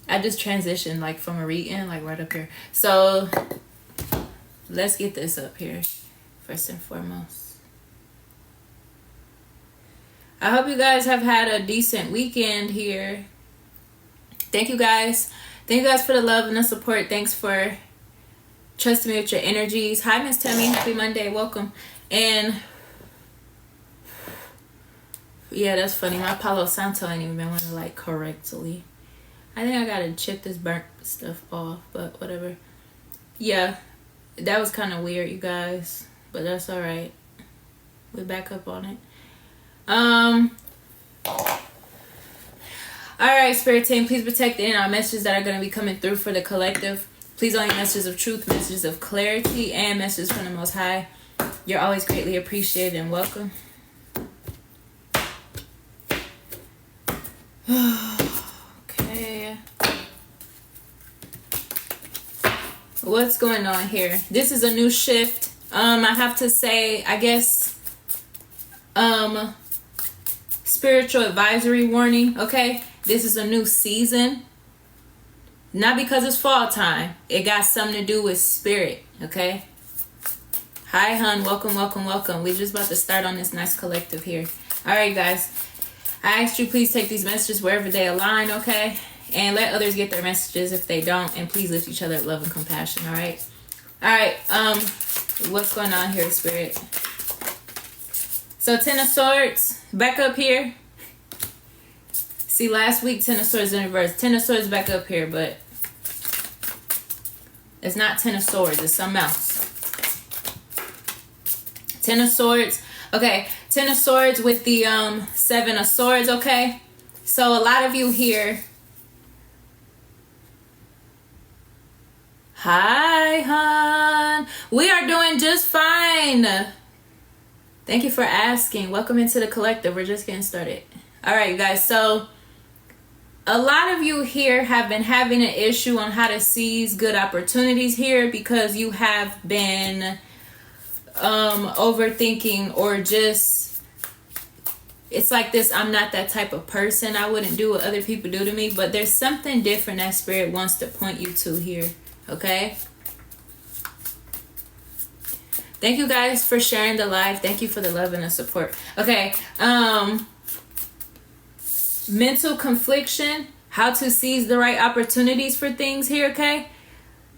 I just transitioned like from a reading, like right up here. So let's get this up here first and foremost. I hope you guys have had a decent weekend here. Thank you guys. Thank you guys for the love and the support. Thanks for trusting me with your energies. Hi, Miss Tammy. Happy Monday. Welcome. And yeah, that's funny. My Palo Santo ain't even been running like correctly. I think I gotta chip this burnt stuff off, but whatever. Yeah, that was kind of weird, you guys, but that's all right. We're back up on it. Alright, Spirit Team, please protect the inner messages that are going to be coming through for the collective. Please only messages of truth, messages of clarity, and messages from the Most High. You're always greatly appreciated and welcome. Okay. What's going on here? This is a new shift. I have to say, I guess, spiritual advisory warning, okay? This is a new season. Not because it's fall time. It got something to do with spirit, okay? Hi, hun. Welcome, welcome, welcome. We're just about to start on this nice collective here. All right, guys. I asked you please take these messages wherever they align, okay? And let others get their messages if they don't. And please lift each other with love and compassion, all right? All right. What's going on here, Spirit? So, Ten of Swords, back up here. See, last week, Ten of Swords in reverse. Ten of Swords back up here, but it's not Ten of Swords. It's something else. Ten of Swords. Okay, Ten of Swords with the Seven of Swords, okay? So, a lot of you here. Hi, hon. We are doing just fine. Thank you for asking. Welcome into the collective. We're just getting started. All right, you guys. So a lot of you here have been having an issue on how to seize good opportunities here because you have been overthinking or just, it's like this, I'm not that type of person. I wouldn't do what other people do to me, but there's something different that Spirit wants to point you to here, okay? Thank you guys for sharing the live. Thank you for the love and the support. Okay. Mental confliction. How to seize the right opportunities for things here, okay?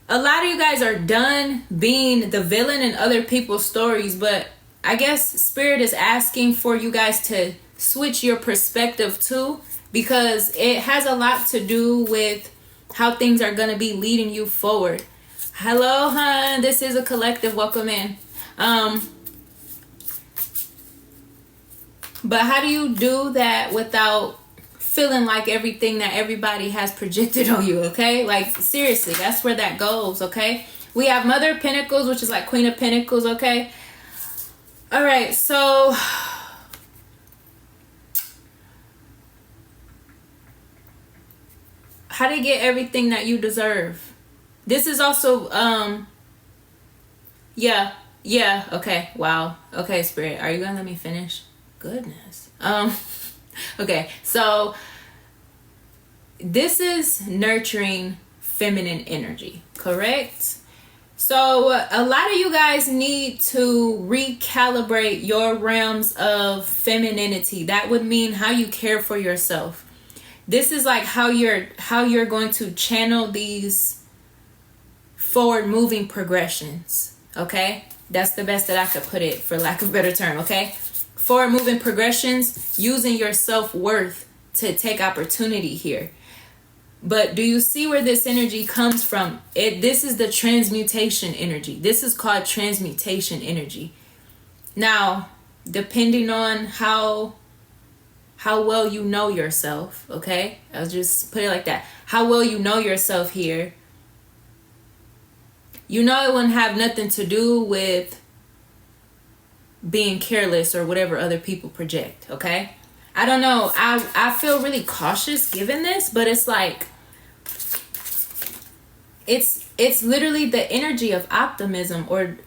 A lot of you guys are done being the villain in other people's stories, but I guess Spirit is asking for you guys to switch your perspective too, because it has a lot to do with how things are going to be leading you forward. Hello, hon. This is a collective. Welcome in. But how do you do that without feeling like everything that everybody has projected on you, okay? Like, seriously, that's where that goes, okay? We have Mother of Pentacles, which is like Queen of Pentacles, okay? All right, so how to get everything that you deserve. This is also, yeah, okay, wow. Okay, Spirit, are you gonna let me finish? Goodness. Okay, so this is nurturing feminine energy, correct? So a lot of you guys need to recalibrate your realms of femininity. That would mean how you care for yourself. This is like how you're going to channel these forward moving progressions, okay? That's the best that I could put it, for lack of a better term, okay? Forward moving progressions, using your self-worth to take opportunity here. But do you see where this energy comes from? This is the transmutation energy. This is called transmutation energy. Now, depending on how well you know yourself, okay? I'll just put it like that. How well you know yourself here. You know it wouldn't have nothing to do with being careless or whatever other people project, okay? I don't know. I feel really cautious given this, but it's like it's literally the energy of optimism, or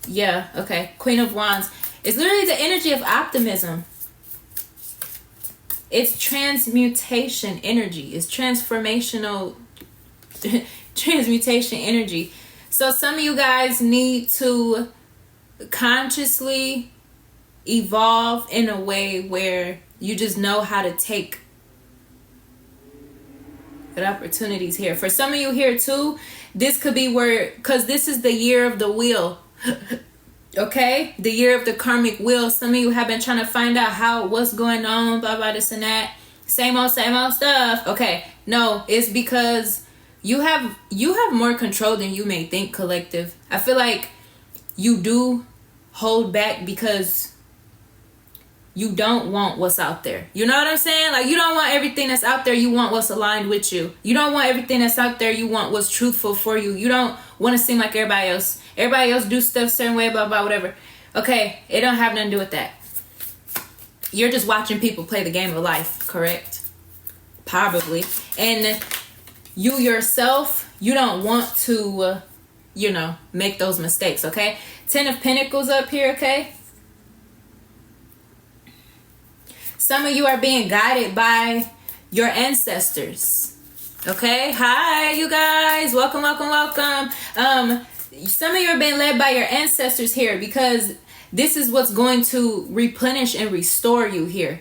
yeah, okay, Queen of Wands. It's literally the energy of optimism. It's transmutation energy. It's transformational transmutation energy. So some of you guys need to consciously evolve in a way where you just know how to take good opportunities here. For some of you here too, this could be where, because this is the year of the wheel. Okay, the year of the karmic wheel. Some of you have been trying to find out what's going on, blah blah, this and that, same old stuff. Okay, no, it's because you have more control than you may think, collective. I feel like you do hold back because you don't want what's out there. You know what I'm saying? Like, you don't want everything that's out there. You want what's aligned with you. You don't want everything that's out there. You want what's truthful for you. You don't want to seem like everybody else. Everybody else do stuff a certain way, blah, blah, whatever. Okay, it don't have nothing to do with that. You're just watching people play the game of life, correct? Probably. And you yourself, you don't want to, make those mistakes, okay? 10 of Pentacles up here, okay? Some of you are being guided by your ancestors. Okay? Hi, you guys. Welcome, welcome, welcome. Some of you are being led by your ancestors here because this is what's going to replenish and restore you here.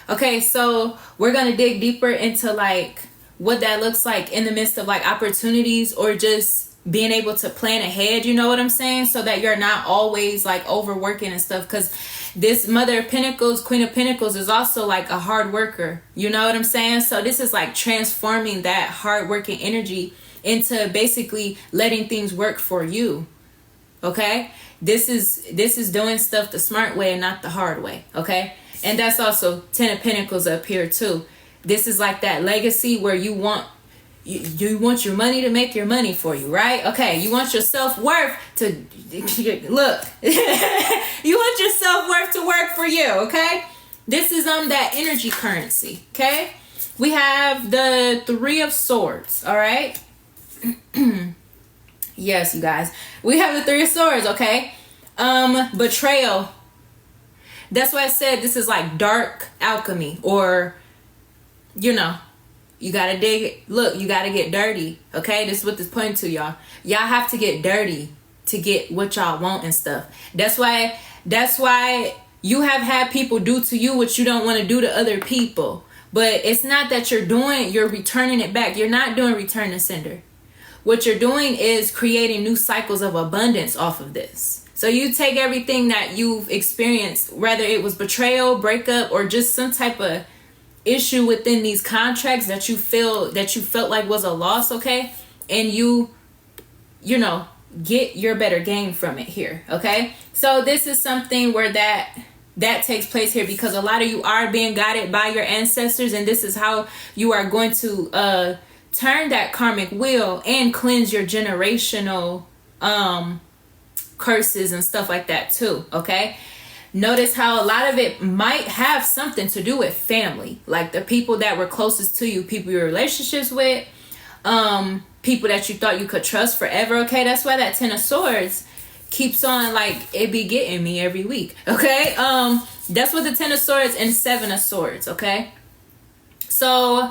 Okay, so we're going to dig deeper into like what that looks like in the midst of like opportunities or just being able to plan ahead, you know what I'm saying? So that you're not always like overworking and stuff, because this Mother of Pentacles, Queen of Pentacles is also like a hard worker. You know what I'm saying? So this is like transforming that hard working energy into basically letting things work for you. Okay? This is doing stuff the smart way and not the hard way. Okay? And that's also 10 of Pentacles up here too. This is like that legacy where you want your money to make your money for you, right? Okay, you want your self-worth to look. You want your self-worth to work for you, okay? This is that energy currency, okay? We have the 3 of Swords, all right? Yes, you guys. We have the 3 of Swords, okay? Betrayal. That's why I said this is like dark alchemy, or you gotta dig it. Look, you gotta get dirty. Okay, this is what this pointing to, y'all. Y'all have to get dirty to get what y'all want and stuff. That's why you have had people do to you what you don't want to do to other people. But it's not that you're returning it back. You're not doing return to sender. What you're doing is creating new cycles of abundance off of this. So you take everything that you've experienced, whether it was betrayal, breakup, or just some type of issue within these contracts that you felt like was a loss, okay? And you get your better gain from it here, okay? So this is something where that takes place here, because a lot of you are being guided by your ancestors, and this is how you are going to turn that karmic wheel and cleanse your generational curses and stuff like that too, okay? Notice how a lot of it might have something to do with family, like the people that were closest to you, people you're in relationships with, people that you thought you could trust forever, okay? That's why that 10 of Swords keeps on, like, it be getting me every week, okay? That's what the 10 of Swords and 7 of Swords, okay? So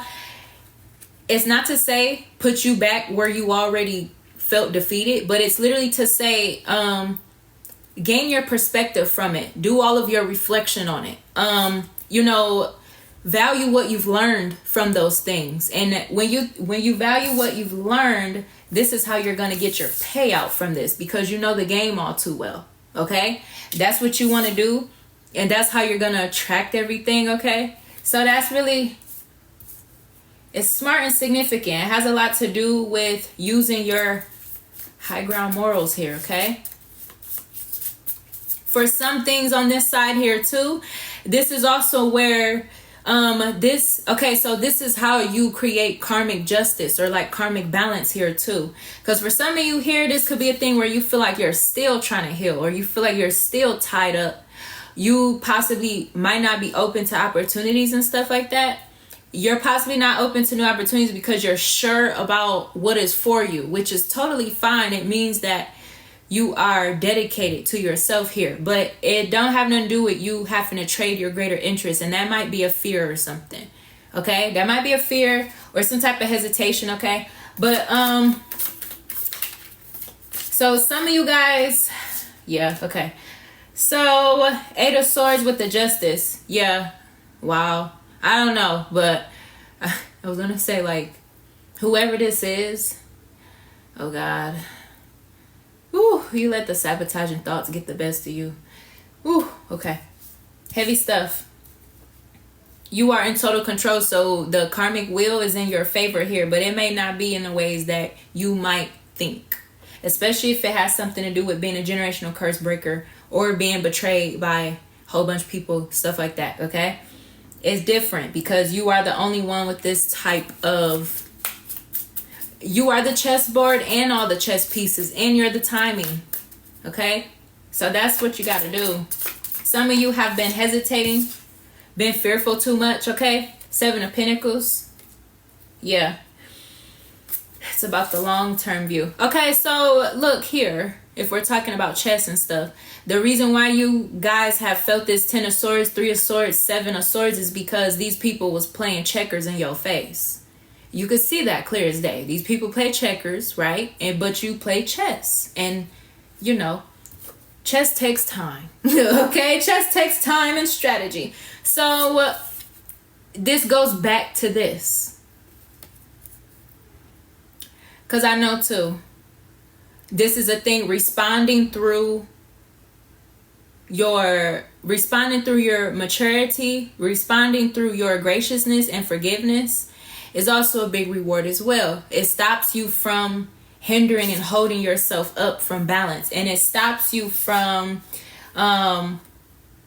it's not to say put you back where you already felt defeated, but it's literally to say gain your perspective from it. Do all of your reflection on it. Value what you've learned from those things. And when you value what you've learned, this is how you're going to get your payout from this, because you know the game all too well. Okay? That's what you want to do. And that's how you're going to attract everything. Okay? So that's really, it's smart and significant. It has a lot to do with using your high ground morals here. Okay? For some things on this side here too, this is also where so this is how you create karmic justice, or like karmic balance here too. Because for some of you here, this could be a thing where you feel like you're still trying to heal, or you feel like you're still tied up. You possibly might not be open to opportunities and stuff like that. You're possibly not open to new opportunities because you're sure about what is for you, which is totally fine. It means that you are dedicated to yourself here. But it don't have nothing to do with you having to trade your greater interest. And that might be a fear or something. Okay? That might be a fear or some type of hesitation. Okay? But, so some of you guys, yeah, okay. So, 8 of Swords with the Justice. Yeah. Wow. I don't know, but I was going to say, like, whoever this is, oh God. Woo, you let the sabotaging thoughts get the best of you. Woo, okay. Heavy stuff. You are in total control, so the karmic wheel is in your favor here, but it may not be in the ways that you might think. Especially if it has something to do with being a generational curse breaker or being betrayed by a whole bunch of people, stuff like that, okay? It's different because you are the only one with this type of... You are the chessboard and all the chess pieces, and you're the timing, okay? So that's what you got to do. Some of you have been hesitating, been fearful too much, okay? 7 of Pentacles. Yeah. It's about the long-term view. Okay, so look here. If we're talking about chess and stuff, the reason why you guys have felt this 10 of Swords, 3 of Swords, 7 of Swords is because these people was playing checkers in your face. You could see that clear as day. These people play checkers, right? But you play chess. And, you know, chess takes time. Okay? Chess takes time and strategy. So, this goes back to this. Because I know, too, this is a thing, responding through your maturity, responding through your graciousness and forgiveness is also a big reward as well. It stops you from hindering and holding yourself up from balance. And it stops you from,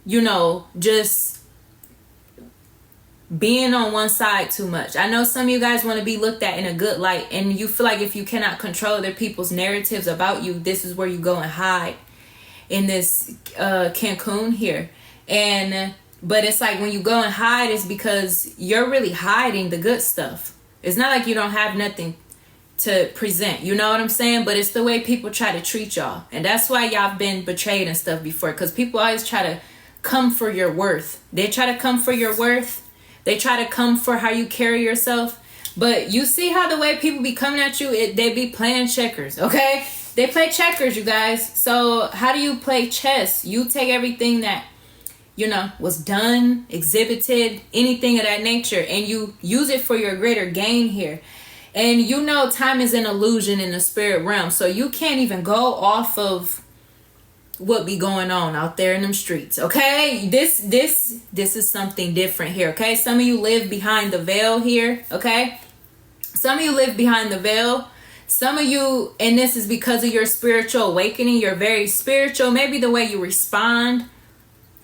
you know, just being on one side too much. I know some of you guys want to be looked at in a good light. And you feel like if you cannot control other people's narratives about you, this is where you go and hide in this Cancun here. And... But it's like when you go and hide, it's because you're really hiding the good stuff. It's not like you don't have nothing to present. You know what I'm saying? But it's the way people try to treat y'all. And that's why y'all been betrayed and stuff before. Because people always try to come for your worth. They try to come for your worth. They try to come for how you carry yourself. But you see how the way people be coming at you, they be playing checkers, okay? They play checkers, you guys. So how do you play chess? You take everything that, you know, was done, exhibited, anything of that nature, and you use it for your greater gain here. And you know time is an illusion in the spirit realm, so you can't even go off of what be going on out there in them streets, okay? This is something different here, okay? Some of you live behind the veil here, okay? Some of you live behind the veil. Some of you, and this is because of your spiritual awakening, you're very spiritual. Maybe the way you respond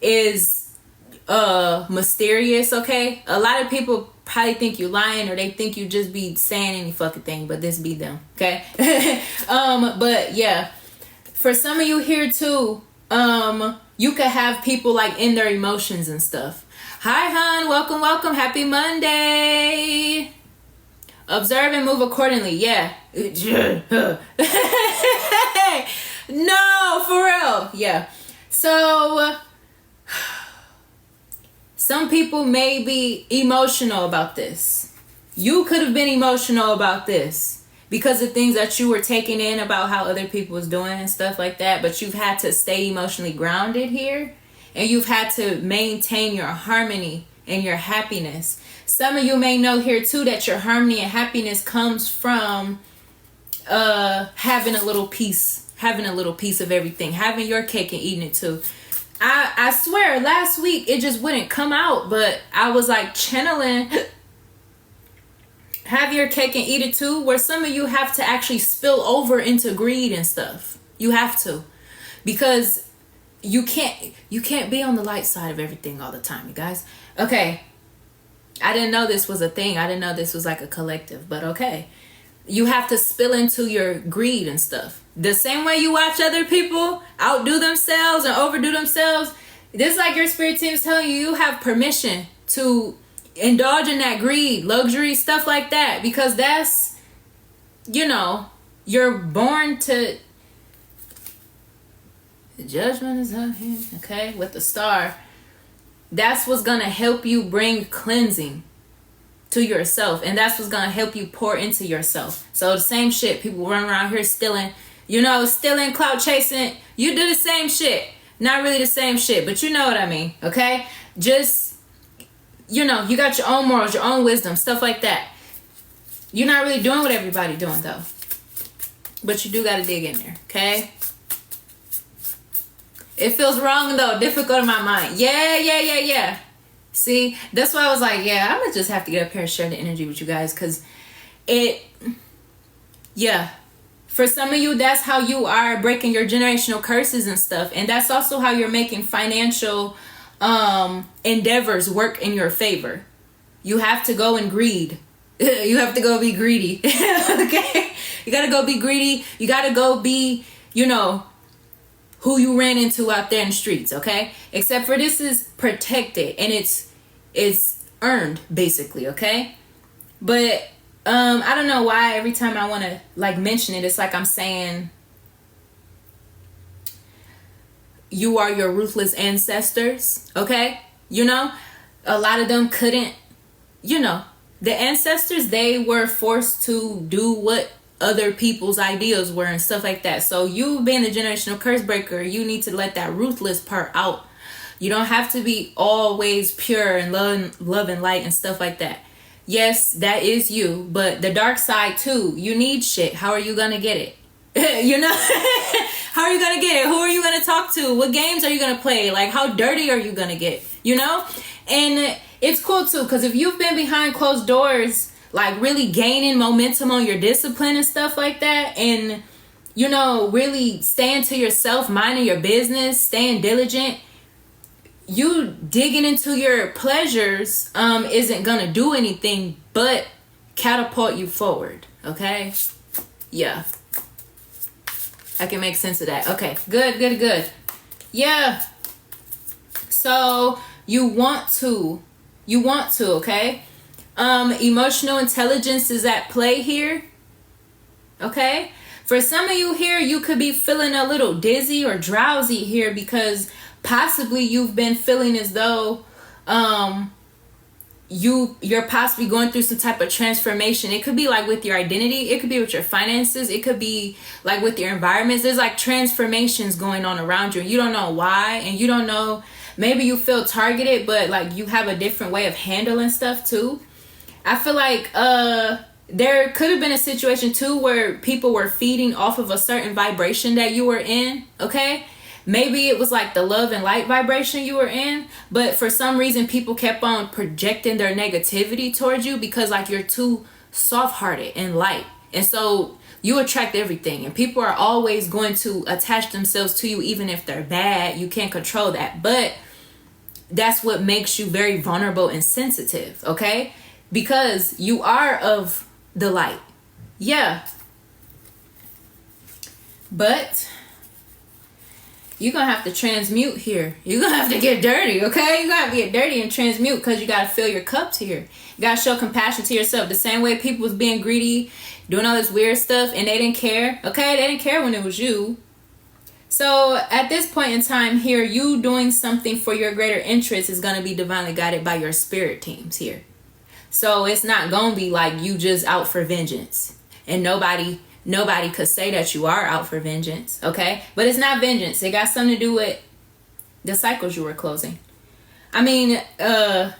is mysterious, okay? A lot of people probably think you lying, or they think you just be saying any fucking thing, but this be them, okay? But yeah, for some of you here too, you could have people like in their emotions and stuff. Hi hon, welcome, happy Monday. Observe and move accordingly. Yeah. No, for real. Yeah. So some people may be emotional about this. You could have been emotional about this because of things that you were taking in about how other people was doing and stuff like that. But you've had to stay emotionally grounded here, and you've had to maintain your harmony and your happiness. Some of you may know here too that your harmony and happiness comes from having a little piece of everything, having your cake and eating it too. I swear last week it just wouldn't come out, but I was like channeling have your cake and eat it too, where some of you have to actually spill over into greed and stuff. You have to, because you can't be on the light side of everything all the time, you guys. Okay, I didn't know this was a thing. I didn't know this was like a collective, but okay. You have to spill into your greed and stuff. The same way you watch other people outdo themselves and overdo themselves, this is like your spirit team is telling you, you have permission to indulge in that greed, luxury, stuff like that, because that's, you know, you're born to The judgment is of him. Okay, with the star. That's what's going to help you bring cleansing to yourself. And that's what's going to help you pour into yourself. So the same shit. People run around here stealing, stealing, clout chasing. You do the same shit. Not really the same shit, but you know what I mean. Okay? Just, you got your own morals, your own wisdom, stuff like that. You're not really doing what everybody doing, though. But you do got to dig in there. Okay? It feels wrong, though. Difficult in my mind. Yeah. See, that's why I was like, I'm going to just have to get up here and share the energy with you guys. Because for some of you, that's how you are breaking your generational curses and stuff. And that's also how you're making financial endeavors work in your favor. You have to go and greed. You have to go be greedy. Okay? You got to go be greedy. You got to go be, who you ran into out there in the streets, okay? Except for this is protected and it's earned, basically, okay? But I don't know why every time I want to mention it, it's like I'm saying you are your ruthless ancestors, okay? A lot of them couldn't, the ancestors, they were forced to do what other people's ideas were and stuff like that. So you being the generational curse breaker, you need to let that ruthless part out. You don't have to be always pure and love and light and stuff like that. Yes, that is you, but the dark side too. You need shit. How are you gonna get it? How are you gonna get it? Who are you gonna talk to? What games are you gonna play? Like, how dirty are you gonna get? And it's cool too, because if you've been behind closed doors, really gaining momentum on your discipline and stuff like that, and really staying to yourself, minding your business, staying diligent, you digging into your pleasures isn't gonna do anything but catapult you forward. Okay, yeah, I can make sense of that. Okay, good. Yeah, so you want to, okay? Emotional intelligence is at play here. Okay? For some of you here, you could be feeling a little dizzy or drowsy here because possibly you've been feeling as though you're possibly going through some type of transformation. It could be with your identity, it could be with your finances, it could be with your environments. There's transformations going on around you and you don't know why, and you don't know, maybe you feel targeted, but you have a different way of handling stuff too. I feel there could have been a situation too where people were feeding off of a certain vibration that you were in, okay? Maybe it was the love and light vibration you were in, but for some reason people kept on projecting their negativity towards you because you're too soft-hearted and light. And so you attract everything, and people are always going to attach themselves to you even if they're bad. You can't control that, but that's what makes you very vulnerable and sensitive, okay? Because you are of the light. Yeah. But you're going to have to transmute here. You're going to have to get dirty, okay? You're going to have to get dirty and transmute because you got to fill your cups here. You got to show compassion to yourself. The same way people was being greedy, doing all this weird stuff, and they didn't care, okay? They didn't care when it was you. So at this point in time here, you doing something for your greater interest is going to be divinely guided by your spirit teams here. So it's not going to be you just out for vengeance. And nobody could say that you are out for vengeance, okay? But it's not vengeance. It got something to do with the cycles you were closing. I mean, why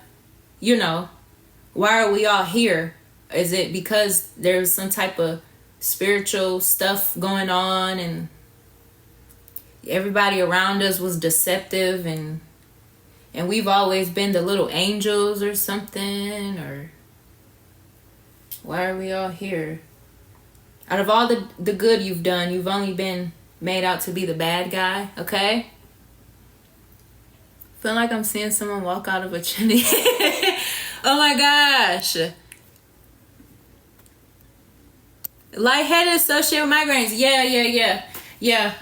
are we all here? Is it because there's some type of spiritual stuff going on and everybody around us was deceptive and we've always been the little angels or something? Or why are we all here? Out of all the good you've done, you've only been made out to be the bad guy, okay? Feel like I'm seeing someone walk out of a chimney. Oh my gosh. Lightheaded associated with migraines. Yeah.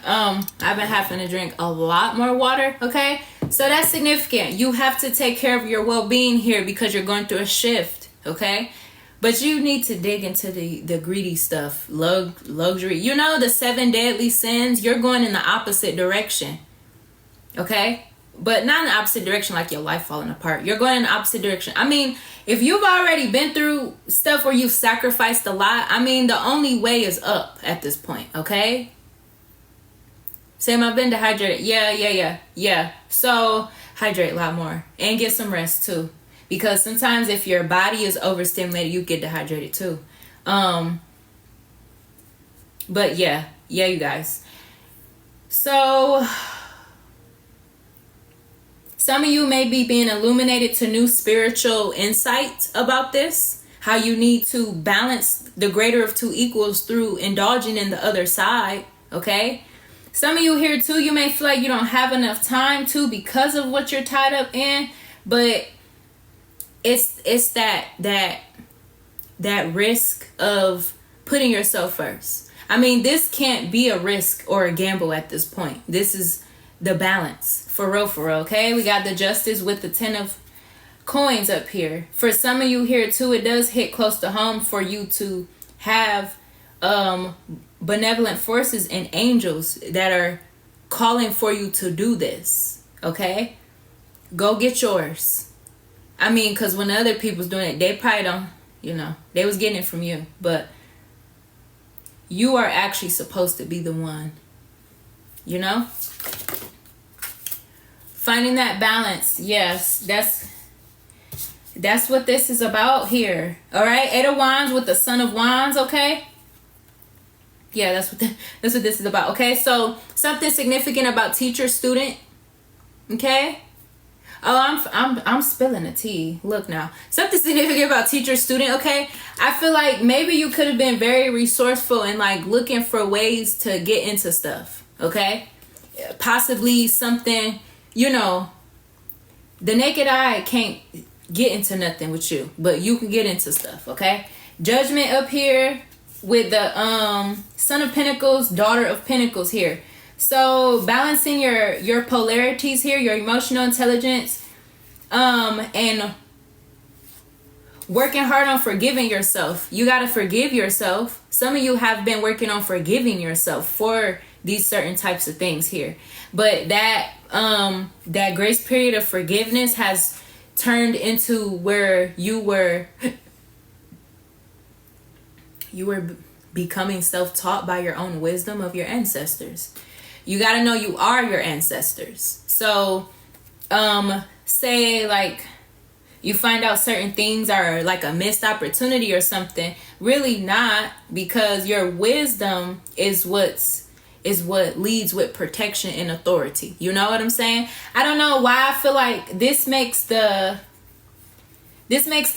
I've been having to drink a lot more water, okay? So that's significant. You have to take care of your well-being here because you're going through a shift, okay? But you need to dig into the greedy stuff, luxury. The 7 deadly sins, you're going in the opposite direction. Okay? But not in the opposite direction, like your life falling apart. You're going in the opposite direction. I mean, if you've already been through stuff where you've sacrificed a lot, I mean, the only way is up at this point, okay? Sam, I've been dehydrated. Yeah. So, hydrate a lot more. And get some rest, too. Because sometimes if your body is overstimulated, you get dehydrated, too. But, yeah, you guys. So... some of you may be being illuminated to new spiritual insight about this, how you need to balance the greater of two equals through indulging in the other side, okay? Some of you here too, you may feel like you don't have enough time to because of what you're tied up in, but it's that risk of putting yourself first. I mean, this can't be a risk or a gamble at this point. This is the balance. For real, okay? We got the Justice with the 10 of coins up here. For some of you here too, it does hit close to home for you to have benevolent forces and angels that are calling for you to do this, okay? Go get yours. I mean, because when other people's doing it, they probably don't, they was getting it from you. But you are actually supposed to be the one, Finding that balance, yes, that's what this is about here. All right, 8 of Wands with the Son of Wands, okay? Yeah, that's what this is about. Okay, so something significant about teacher student. Okay. Oh, I'm spilling the tea. Look now, something significant about teacher student. Okay, I feel like maybe you could have been very resourceful and like looking for ways to get into stuff. Okay, possibly something. The naked eye can't get into nothing with you, but you can get into stuff, okay? Judgment up here with the Son of Pentacles, Daughter of Pentacles here. So balancing your polarities here, your emotional intelligence, and working hard on forgiving yourself. You got to forgive yourself. Some of you have been working on forgiving yourself for these certain types of things here. But that grace period of forgiveness has turned into where you were becoming self-taught by your own wisdom of your ancestors. You got to know you are your ancestors. So say like you find out certain things are like a missed opportunity or something. Really not, because your wisdom is what leads with protection and authority. You know what I'm saying? I don't know why I feel like this makes the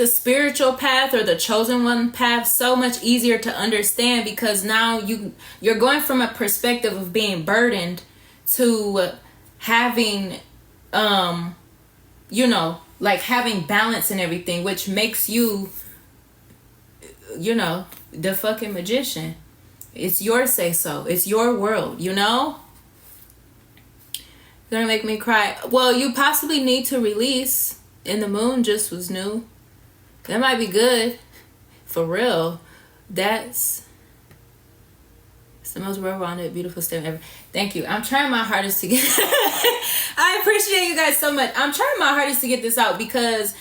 spiritual path or the chosen one path so much easier to understand, because now you're going from a perspective of being burdened to having like having balance and everything, which makes you the fucking magician. It's your say so. It's your world, You're gonna make me cry. Well, you possibly need to release. And the moon just was new. That might be good. For real. It's the most well-rounded, beautiful statement ever. Thank you. I'm trying my hardest to get... I appreciate you guys so much. I'm trying my hardest to get this out, because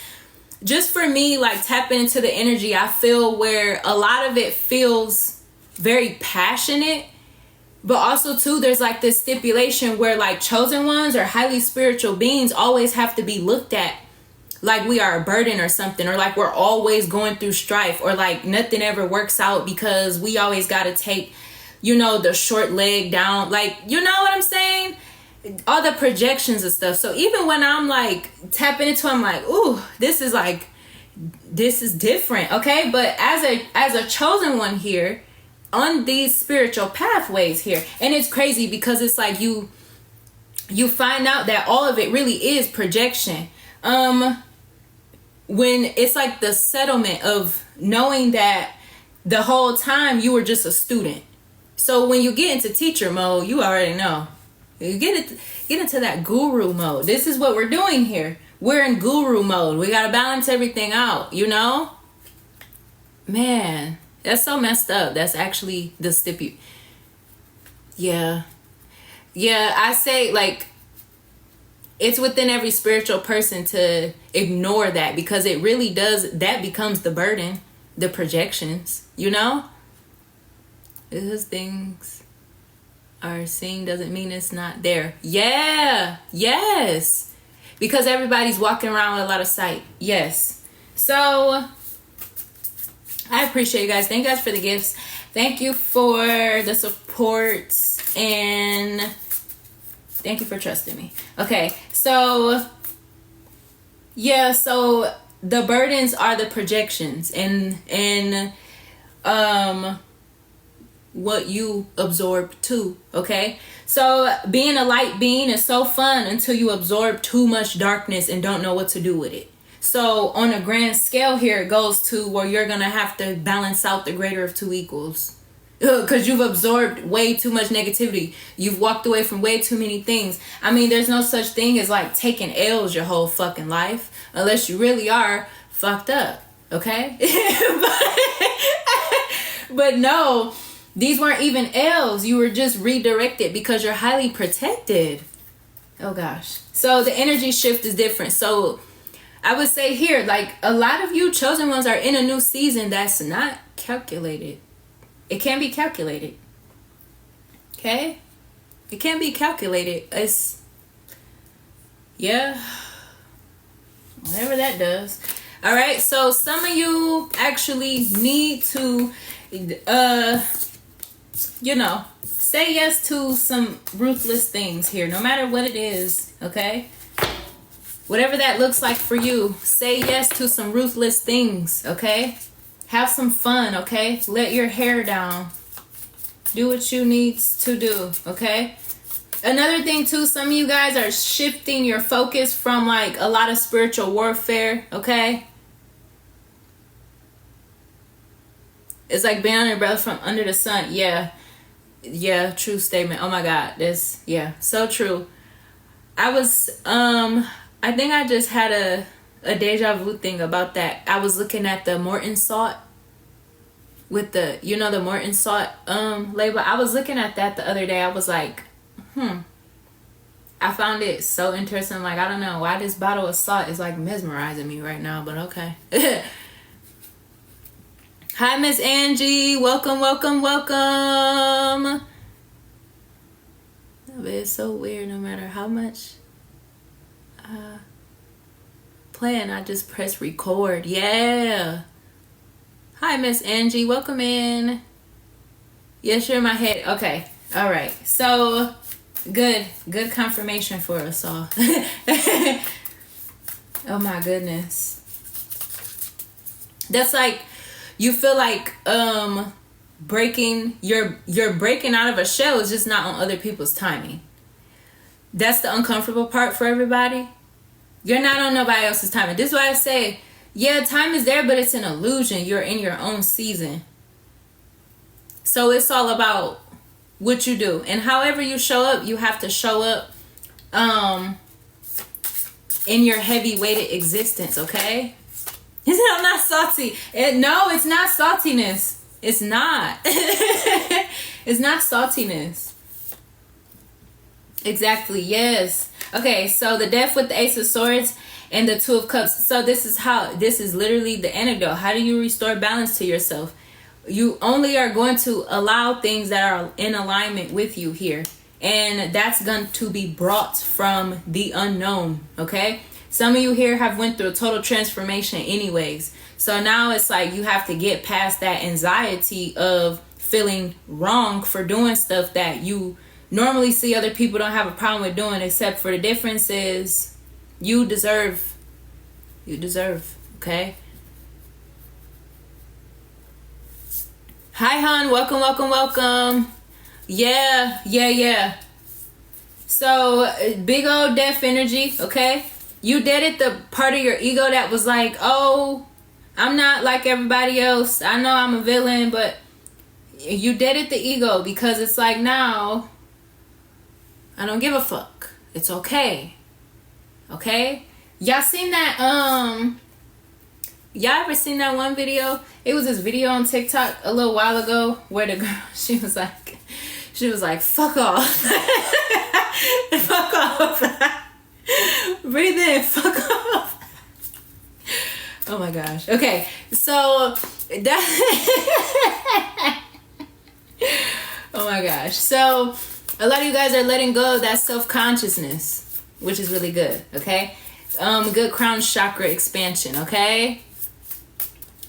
just for me, like tapping into the energy, I feel where a lot of it feels very passionate, but also too there's like this stipulation where like chosen ones or highly spiritual beings always have to be looked at like we are a burden or something, or like we're always going through strife, or like nothing ever works out because we always got to take the short leg down, like what I'm saying, all the projections and stuff. So even when I'm like tapping into, I'm like, ooh, this is different, okay? But as a chosen one here on these spiritual pathways here, and it's crazy because it's like you find out that all of it really is projection, when it's like the settlement of knowing that the whole time you were just a student. So when you get into teacher mode, you already know, you get into that guru mode. This is what we're doing here. We're in guru mode. We got to balance everything out, man. That's so messed up. That's actually the Yeah, I say, like, it's within every spiritual person to ignore that, because it really does, that becomes the burden, the projections, you know? Those things are seen doesn't mean it's not there. Yeah, yes. Because everybody's walking around with a lot of sight. Yes. So I appreciate you guys. Thank you guys for the gifts. Thank you for the support, and thank you for trusting me. Okay, so yeah, so the burdens are the projections, and what you absorb too. Okay, so being a light being is so fun until you absorb too much darkness and don't know what to do with it. So on a grand scale here, it goes to where you're gonna have to balance out the greater of two equals, because you've absorbed way too much negativity. You've walked away from way too many things. I mean, there's no such thing as like taking L's your whole fucking life, unless you really are fucked up. Okay. But no, these weren't even L's. You were just redirected because you're highly protected. Oh gosh. So the energy shift is different. So I would say here, like, a lot of you chosen ones are in a new season that's not calculated. It can be calculated. Okay? It can be calculated. It's, yeah, whatever that does. All right, so some of you actually need to, you know, say yes to some ruthless things here, no matter what it is, okay? Whatever that looks like for you, say yes to some ruthless things, okay? Have some fun, okay? Let your hair down. Do what you need to do, okay? Another thing too, some of you guys are shifting your focus from like a lot of spiritual warfare, okay? It's like being under breath from under the sun. Yeah. Yeah, true statement. Oh my God. This, yeah, so true. I think I just had a deja vu thing about that. I was looking at the Morton salt with the, you know, the Morton salt label. I was looking at that the other day. I was like, I found it so interesting. Like, I don't know why this bottle of salt is like mesmerizing me right now, but okay. Hi, Miss Angie. Welcome, welcome, welcome. But it's so weird. No matter how much playing, I just press record. Yeah. Hi, Miss Angie. Welcome in. Yes, you're in my head. Okay. All right. So good confirmation for us all. Oh my goodness. That's like, you feel like you're breaking out of a shell. Is just not on other people's timing. That's the uncomfortable part for everybody. You're not on nobody else's timing. This is why I say, yeah, time is there, but it's an illusion. You're in your own season. So it's all about what you do. And however you show up, you have to show up in your heavy-weighted existence, okay? I'm not salty. No, it's not saltiness. It's not. It's not saltiness. Exactly, yes. Okay, so the Death with the Ace of Swords and the Two of Cups. So this is literally the antidote. How do you restore balance to yourself? You only are going to allow things that are in alignment with you here. And that's going to be brought from the unknown, okay? Some of you here have went through a total transformation anyways. So now it's like you have to get past that anxiety of feeling wrong for doing stuff that you normally see other people don't have a problem with doing, except for the difference is you deserve, okay? Hi, hon. Welcome, welcome, welcome. Yeah. So, big old death energy, okay? You deaded the part of your ego that was like, oh, I'm not like everybody else. I know I'm a villain, but you deaded the ego because it's like, now I don't give a fuck. It's okay. Okay? Y'all seen that, y'all ever seen that one video? It was this video on TikTok a little while ago where the girl, she was like, fuck off. Fuck off. Breathe in. Fuck off. Oh my gosh. Okay. So that. Oh my gosh. So a lot of you guys are letting go of that self-consciousness, which is really good. Okay. Good crown chakra expansion. Okay.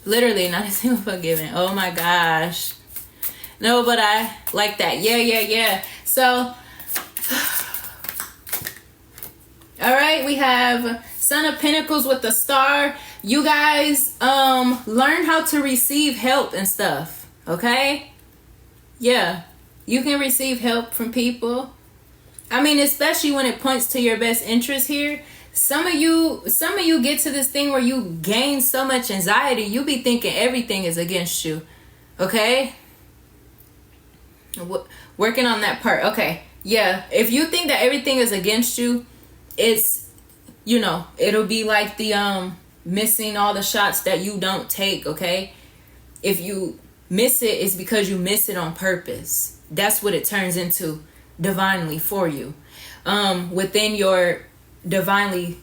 Literally not a single forgiving. Oh my gosh. No, but I like that. Yeah. So, all right, we have Son of Pentacles with the star. You guys, learn how to receive help and stuff. Okay? Yeah. You can receive help from people. I mean, especially when it points to your best interest here. Some of you get to this thing where you gain so much anxiety, you be thinking everything is against you. Okay? Working on that part. Okay. Yeah. If you think that everything is against you, it's, it'll be like the missing all the shots that you don't take. Okay? If you miss it, it's because you miss it on purpose. That's what it turns into divinely for you. Within your divinely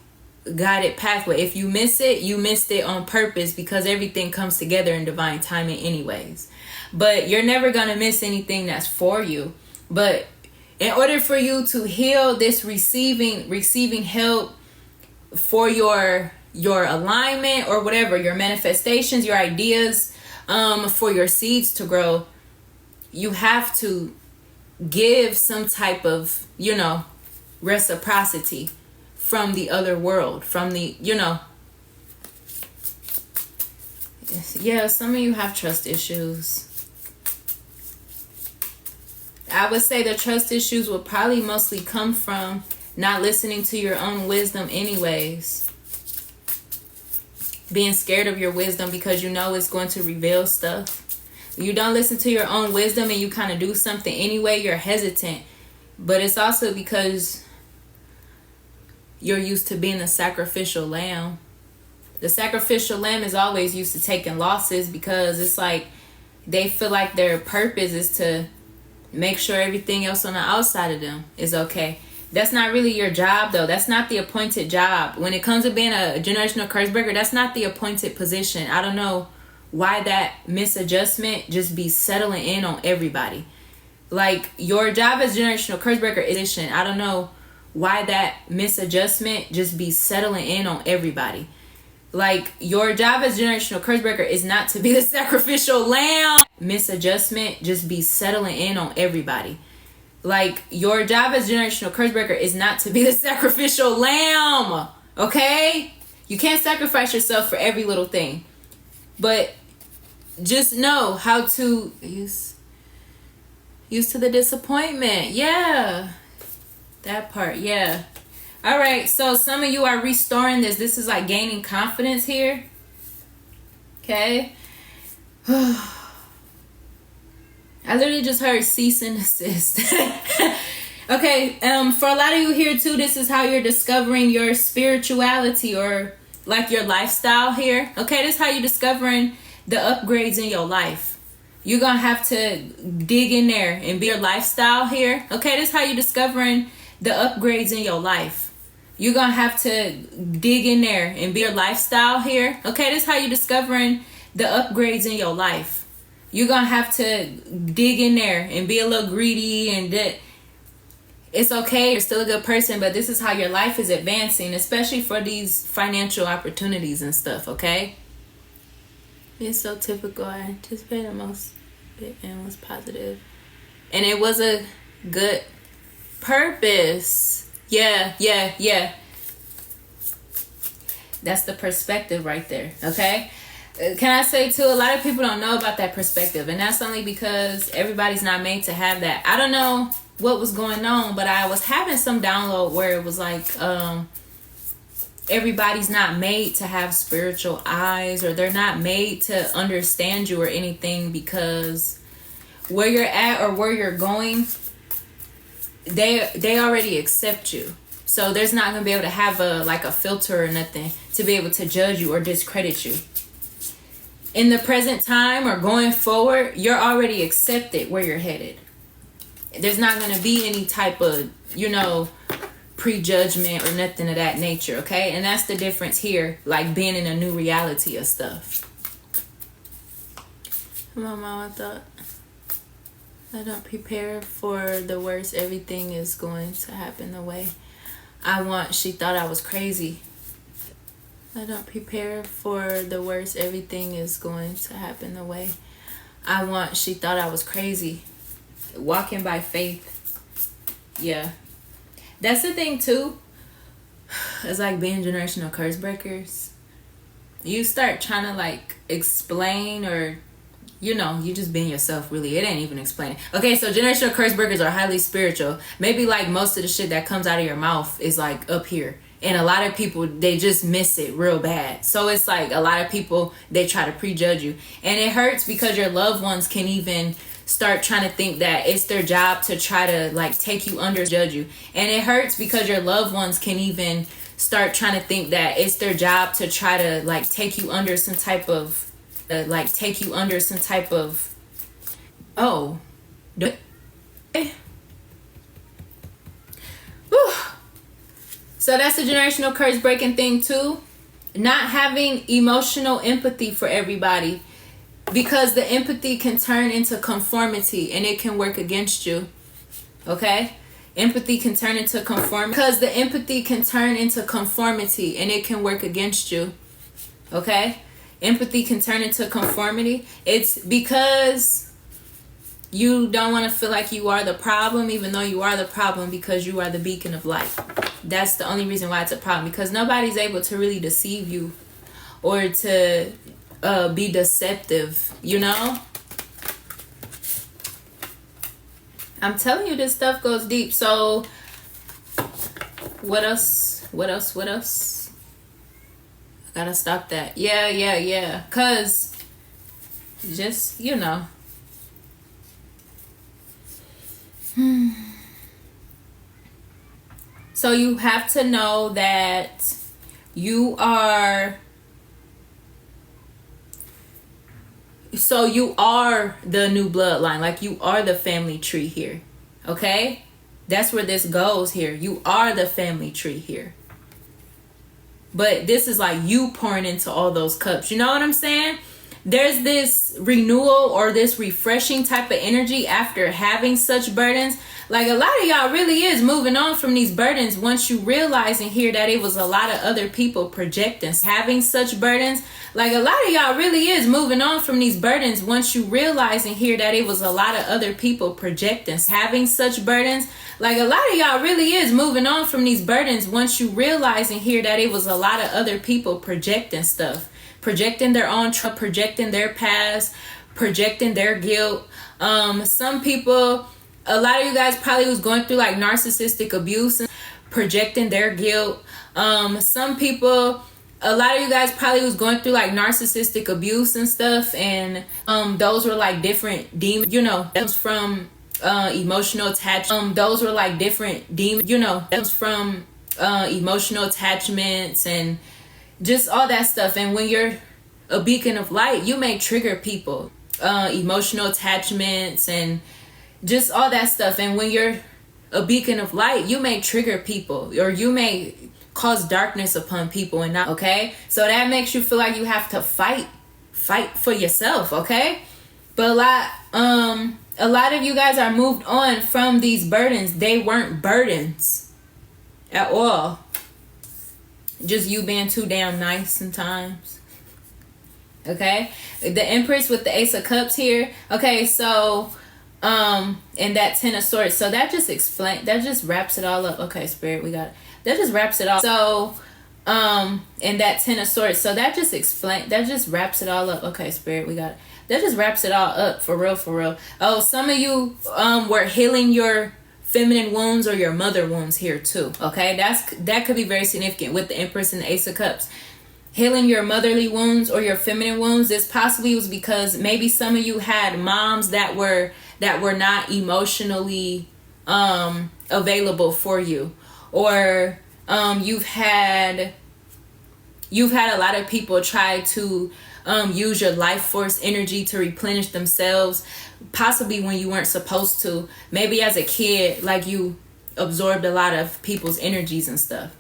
guided pathway. If you miss it, you missed it on purpose, because everything comes together in divine timing anyways. But you're never going to miss anything that's for you. But in order for you to heal this receiving help for your alignment or whatever, your manifestations, your ideas, for your seeds to grow, you have to give some type of, reciprocity from the other world, from the, yeah, some of you have trust issues. I would say the trust issues will probably mostly come from not listening to your own wisdom anyways. Being scared of your wisdom because it's going to reveal stuff. You don't listen to your own wisdom and you kind of do something anyway, you're hesitant. But it's also because you're used to being the sacrificial lamb. The sacrificial lamb is always used to taking losses, because it's like they feel like their purpose is to make sure everything else on the outside of them is okay. That's not really your job, though. That's not the appointed job. When it comes to being a generational curse breaker, that's not the appointed position. I don't know why that misadjustment just be settling in on everybody. Like, your job as generational curse breaker is, I don't know why that misadjustment just be settling in on everybody. Like, your job as generational curse breaker is not to be the sacrificial lamb. Misadjustment just be settling in on everybody. Like, your job as generational curse breaker is not to be the sacrificial lamb. Okay? You can't sacrifice yourself for every little thing. But just know how to use to the disappointment. Yeah. That part. Yeah. All right. So some of you are restoring this. This is like gaining confidence here. Okay. I literally just heard cease and desist. Okay. For a lot of you here too, this is how you're discovering your spirituality, or like your lifestyle here. Okay. This is how you're discovering the upgrades in your life. You're going to have to dig in there and be your lifestyle here. Okay. This is how you're discovering the upgrades in your life. You're going to have to dig in there and be your lifestyle here. Okay. This is how you're discovering the upgrades in your life. You're going to have to dig in there and be a little greedy, and that it's okay. You're still a good person, but this is how your life is advancing, especially for these financial opportunities and stuff. Okay. It's so typical. I anticipated most and was positive. And it was a good purpose. Yeah. That's the perspective right there. Okay. Can I say too, a lot of people don't know about that perspective, and that's only because everybody's not made to have that. I don't know what was going on, but I was having some download where it was like everybody's not made to have spiritual eyes, or they're not made to understand you or anything, because where you're at or where you're going, they already accept you. So there's not going to be able to have a filter or nothing to be able to judge you or discredit you. In the present time or going forward, you're already accepted where you're headed. There's not going to be any type of, prejudgment or nothing of that nature, okay? And that's the difference here, like being in a new reality of stuff. Come on, Mom, I don't prepare for the worst. Everything is going to happen the way I want. She thought I was crazy. I don't prepare for the worst. Everything is going to happen the way I want. She thought I was crazy. Walking by faith. Yeah. That's the thing too. It's like being generational curse breakers. You start trying to like explain, or you know, you just being yourself, really. It ain't even explaining. Okay, so generational curse breakers are highly spiritual. Maybe like most of the shit that comes out of your mouth is like up here. And a lot of people, they just miss it real bad. So it's like a lot of people, they try to prejudge you. And it hurts because your loved ones can even start trying to think that it's their job to try to like take you under, judge you. And it hurts because your loved ones can even start trying to think that it's their job to try to like take you under some type of oh. Whew. So that's the generational curse breaking thing too. Not having emotional empathy for everybody, because the empathy can turn into conformity and it can work against you. Okay? Empathy can turn into conformity, because the empathy can turn into conformity and it can work against you. Okay? Empathy can turn into conformity. It's because you don't want to feel like you are the problem, even though you are the problem, because you are the beacon of light. That's the only reason why it's a problem, because nobody's able to really deceive you or to be deceptive, you know? I'm telling you, this stuff goes deep. So what else? I gotta stop that. Yeah. Cause just, you know. So you have to know that you are the new bloodline. Like, you are the family tree here. Okay? That's where this goes here. You are the family tree here. But this is like you pouring into all those cups. You know what I'm saying? There's this renewal or this refreshing type of energy after having such burdens. Like, a lot of y'all really is moving on from these burdens once you realize and hear that it was a lot of other people projecting. Having such burdens. Like, a lot of y'all really is moving on from these burdens once you realize and hear that it was a lot of other people projecting. Having such burdens. Like, a lot of y'all really is moving on from these burdens once you realize and hear that it was a lot of other people projecting stuff. Projecting their own projecting their past, projecting their guilt. Some people, a lot of you guys probably was going through like narcissistic abuse, projecting their guilt. Some people, a lot of you guys probably was going through like narcissistic abuse and stuff, and those were like different demons, you know, that was from emotional attachment. Those were like different demons, you know, that was from emotional attachments and just all that stuff. And when you're a beacon of light, you may trigger people, emotional attachments and just all that stuff. And when you're a beacon of light, you may trigger people, or you may cause darkness upon people and not, okay? So that makes you feel like you have to fight for yourself, okay? But a lot of you guys are moved on from these burdens. They weren't burdens at all. Just you being too damn nice sometimes. Okay? The Empress with the Ace of Cups here. Okay, so and that Ten of Swords. So that just wraps it all up. Okay, Spirit, we got it. That just wraps it all. So and that Ten of Swords. So that just wraps it all up. Okay, Spirit, we got it. That just wraps it all up, for real. Oh, some of you were healing your feminine wounds or your mother wounds here too. Okay, that could be very significant with the Empress and the Ace of Cups. Healing your motherly wounds or your feminine wounds. This possibly was because maybe some of you had moms that were not emotionally available for you, or you've had a lot of people try to use your life force energy to replenish themselves, possibly when you weren't supposed to. Maybe as a kid, like you absorbed a lot of people's energies and stuff,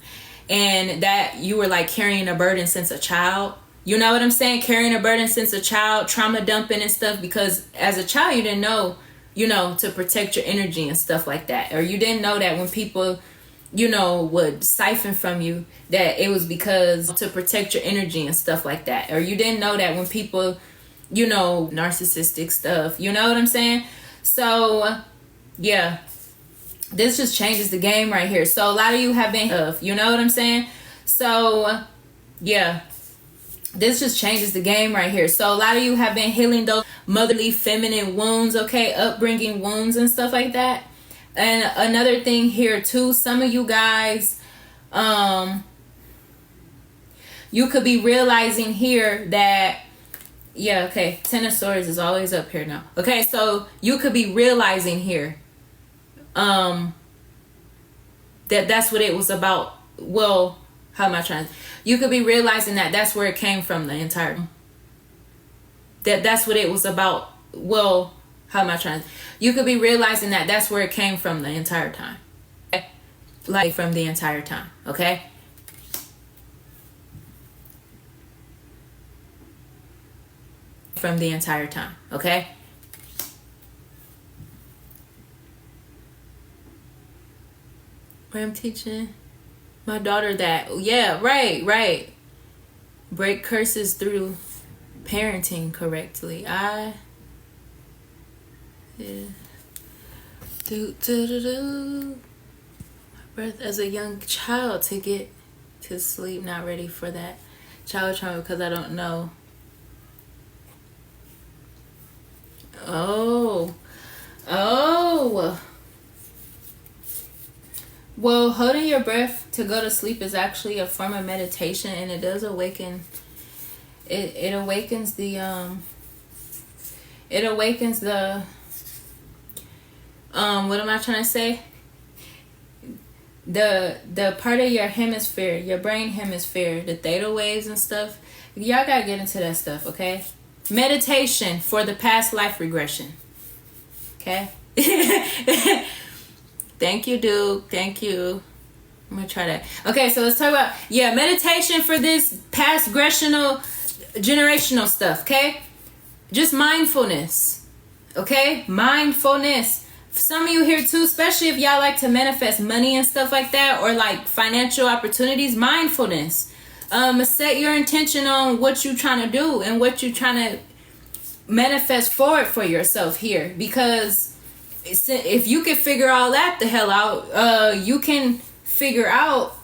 and that you were like carrying a burden since a child. You know what I'm saying? Carrying a burden since a child, trauma dumping and stuff, because as a child you didn't know, you know, to protect your energy and stuff like that. Or you didn't know that when people, you know, would siphon from you, that it was because to protect your energy and stuff like that. Or you didn't know that when people, you know, narcissistic stuff. You know what I'm saying? So, yeah. This just changes the game right here. So a lot of you have been, you know what I'm saying? So, yeah. This just changes the game right here. So a lot of you have been healing those motherly feminine wounds, okay? Upbringing wounds and stuff like that. And another thing here too, some of you guys, you could be realizing here that, yeah, okay, Ten of Swords is always up here now. Okay, so you could be realizing here that that's what it was about. Well, how am I trying to... You could be realizing that that's where it came from the entire... That's what it was about. Well, how am I trying to... You could be realizing that that's where it came from the entire time. Okay? Like from the entire time, okay? From the entire time, okay? Where I'm teaching my daughter that, yeah, right. Break curses through parenting correctly. My birth as a young child to get to sleep, not ready for that child trauma because I don't know. Oh. Well, holding your breath to go to sleep is actually a form of meditation, and it does awaken. It awakens the what am I trying to say? The part of your hemisphere, your brain hemisphere, the theta waves and stuff. Y'all gotta get into that stuff, okay? Meditation for the past life regression. Okay? Thank you, Duke. Thank you. I'm gonna try that. Okay, so let's talk about, yeah, meditation for this past generational stuff, okay? Just mindfulness. Okay? Mindfulness. Some of you here too, especially if y'all like to manifest money and stuff like that, or like financial opportunities, mindfulness. Set your intention on what you're trying to do and what you're trying to manifest forward for yourself here, because if you can figure all that the hell out, you can figure out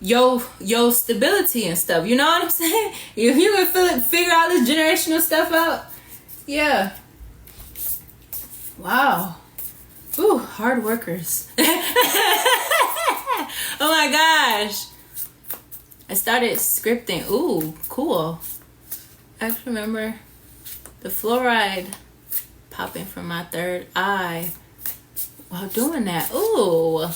your stability and stuff. You know what I'm saying? If you can figure all this generational stuff out, yeah. Wow. Ooh, hard workers. Oh my gosh. I started scripting. Ooh, cool. I can remember the fluoride popping from my third eye while doing that. Ooh,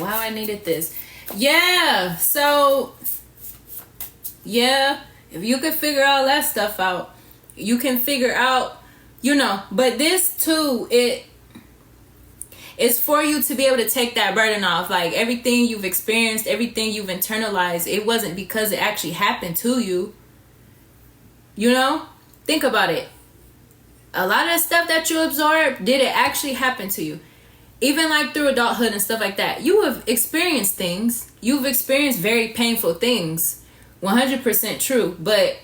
wow, I needed this. Yeah, so, yeah, if you can figure all that stuff out, you can figure out, you know, but this too, it's for you to be able to take that burden off. Like everything you've experienced, everything you've internalized, it wasn't because it actually happened to you. You know, think about it. A lot of the stuff that you absorb, did it actually happen to you? Even like through adulthood and stuff like that, you have experienced things. You've experienced very painful things. 100% true. But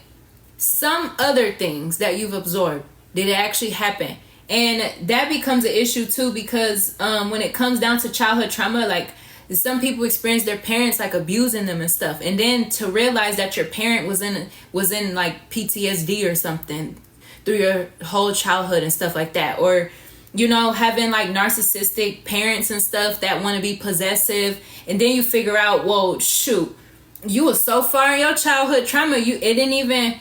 some other things that you've absorbed, did it actually happen? And that becomes an issue too, because when it comes down to childhood trauma, like some people experience their parents like abusing them and stuff, and then to realize that your parent was in like PTSD or something through your whole childhood and stuff like that, or you know, having like narcissistic parents and stuff that want to be possessive, and then you figure out, whoa, shoot, you were so far in your childhood trauma, it didn't even,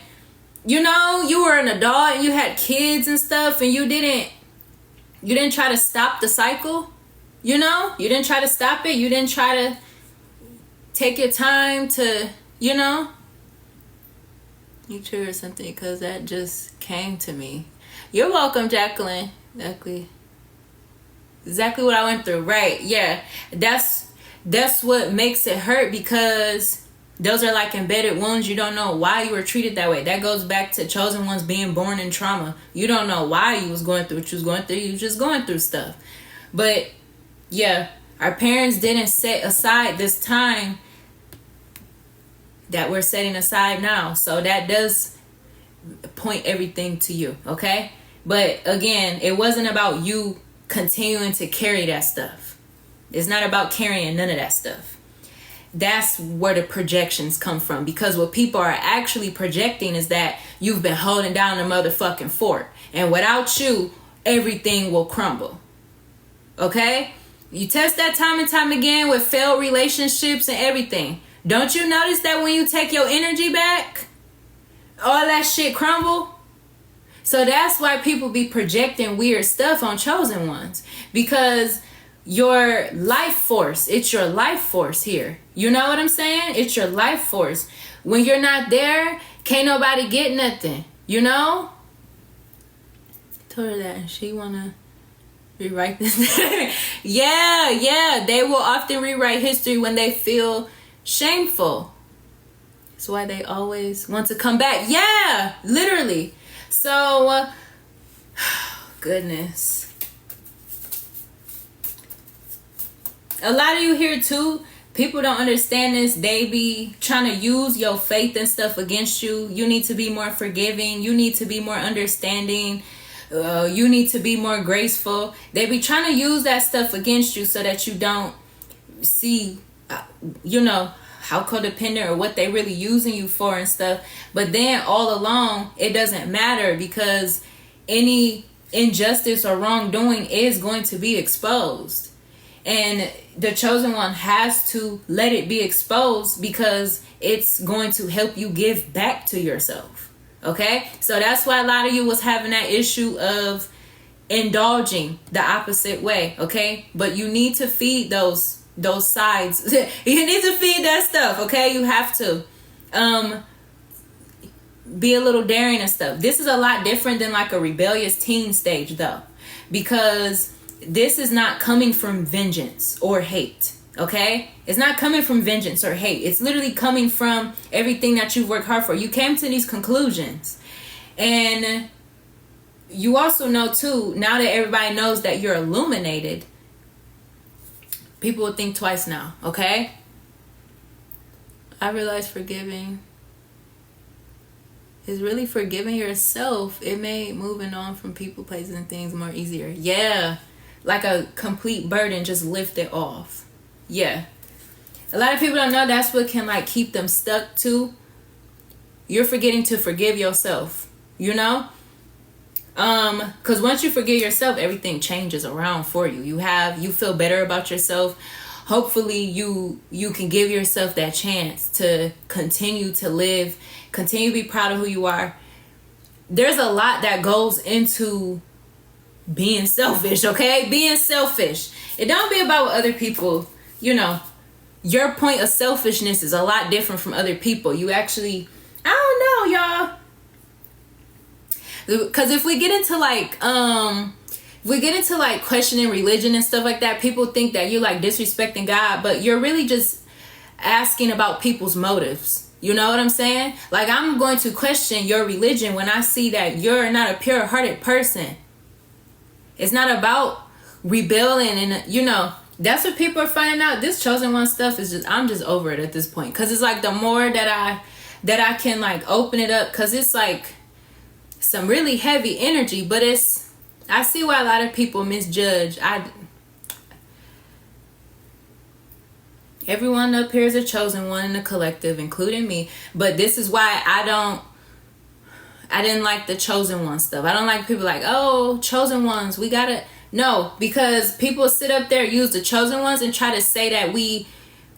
you know, you were an adult and you had kids and stuff, and you didn't try to stop the cycle. You know, you didn't try to stop it. You didn't try to take your time to, you know. You triggered something because that just came to me. You're welcome, Jacqueline. Exactly. exactly what I went through. Right. Yeah. That's what makes it hurt, because those are like embedded wounds. You don't know why you were treated that way. That goes back to chosen ones being born in trauma. You don't know why you was going through what you was going through. You was just going through stuff. But yeah, our parents didn't set aside this time that we're setting aside now. So that does point everything to you, okay? But again, it wasn't about you continuing to carry that stuff. It's not about carrying none of that stuff. That's where the projections come from, because what people are actually projecting is that you've been holding down the motherfucking fort, and without you, everything will crumble. Okay? You test that time and time again with failed relationships and everything. Don't you notice that when you take your energy back, all that shit crumble? So that's why people be projecting weird stuff on chosen ones, because your life force, it's your life force here. You know what I'm saying? It's your life force. When you're not there, can't nobody get nothing, you know? I told her that and she wanna rewrite this. Yeah, they will often rewrite history when they feel shameful. That's why they always want to come back. Yeah, literally. So, goodness. A lot of you here too, people don't understand this. They be trying to use your faith and stuff against you. You need to be more forgiving. You need to be more understanding. You need to be more graceful. They be trying to use that stuff against you so that you don't see, how codependent or what they really using you for and stuff. But then all along, it doesn't matter, because any injustice or wrongdoing is going to be exposed. And the chosen one has to let it be exposed, because it's going to help you give back to yourself. Okay? So that's why a lot of you was having that issue of indulging the opposite way. Okay? But you need to feed those sides. You need to feed that stuff. Okay? You have to be a little daring and stuff. This is a lot different than like a rebellious teen stage though, because this is not coming from vengeance or hate. Okay? It's not coming from vengeance or hate. It's literally coming from everything that you've worked hard for. You came to these conclusions. And you also know too, now that everybody knows that you're illuminated, people will think twice now. Okay? I realize forgiving is really forgiving yourself. It made moving on from people, places, and things more easier. Yeah. Like a complete burden, just lift it off. Yeah. A lot of people don't know that's what can like keep them stuck too. You're forgetting to forgive yourself, you know? Because once you forgive yourself, everything changes around for you. You feel better about yourself. Hopefully you can give yourself that chance to continue to live, continue to be proud of who you are. There's a lot that goes into being selfish, okay? Being selfish. It don't be about what other people, your point of selfishness is a lot different from other people. You actually, I don't know, y'all. Because if we get into like questioning religion and stuff like that, people think that you're like disrespecting God, but you're really just asking about people's motives. You know what I'm saying? Like, I'm going to question your religion when I see that you're not a pure-hearted person. It's not about rebelling, and that's what people are finding out. This chosen one stuff is I'm just over it at this point, because it's like the more that I can like open it up, because it's like some really heavy energy, but I see why a lot of people misjudge. Everyone up here is a chosen one in the collective, including me, but this is why I didn't like the chosen one stuff. I don't like people like, oh, chosen ones, we gotta... No, because people sit up there, use the chosen ones, and try to say that we,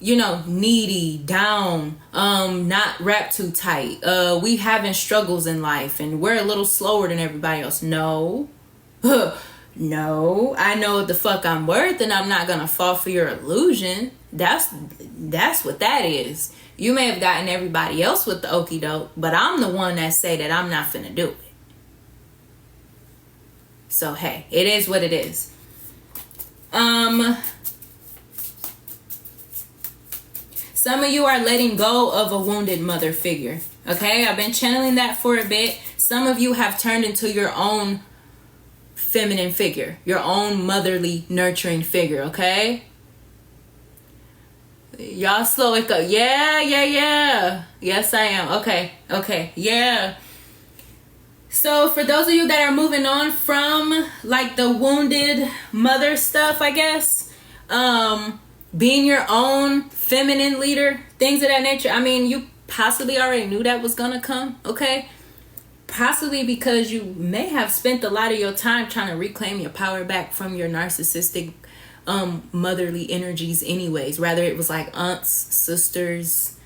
needy, down, not wrapped too tight. We having struggles in life, and we're a little slower than everybody else. No. No. I know what the fuck I'm worth, and I'm not gonna fall for your illusion. That's what that is. You may have gotten everybody else with the okie doke, but I'm the one that say that I'm not finna do it. So, hey, it is what it is. Some of you are letting go of a wounded mother figure. Okay, I've been channeling that for a bit. Some of you have turned into your own feminine figure, your own motherly, nurturing figure. Okay, y'all slow it up. Yeah. Yes, I am. Okay, yeah. So for those of you that are moving on from like the wounded mother stuff, I guess, being your own feminine leader, things of that nature. I mean, you possibly already knew that was gonna come, okay? Possibly because you may have spent a lot of your time trying to reclaim your power back from your narcissistic motherly energies anyways. Rather it was like aunts, sisters,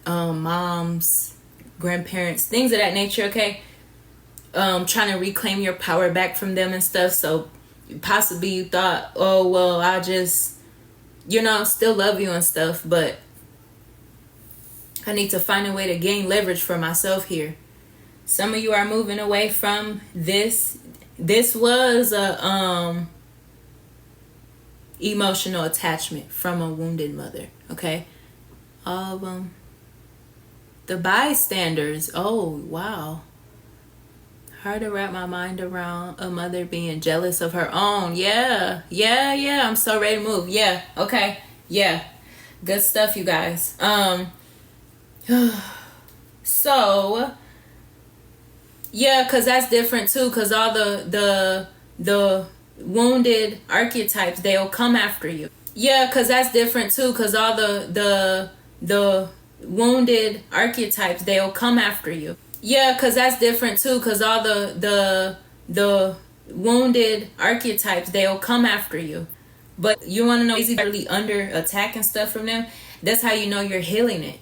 moms, grandparents, things of that nature, okay? Trying to reclaim your power back from them and stuff. So possibly you thought, oh well, I'll just, you know, still love you and stuff, but I need to find a way to gain leverage for myself here. Some of you are moving away from this. This was a emotional attachment from a wounded mother, okay? All of them. The bystanders. Oh, wow. Hard to wrap my mind around a mother being jealous of her own. Yeah. I'm so ready to move. Yeah. Okay. Yeah. Good stuff, you guys. So yeah, because that's different too, because all the wounded archetypes, they'll come after you. Yeah, because that's different too, because all the wounded archetypes, they'll come after you. Yeah, because that's different too, because all the wounded archetypes, they'll come after you. But you want to know, is he really under attack and stuff from them? That's how you know you're healing it,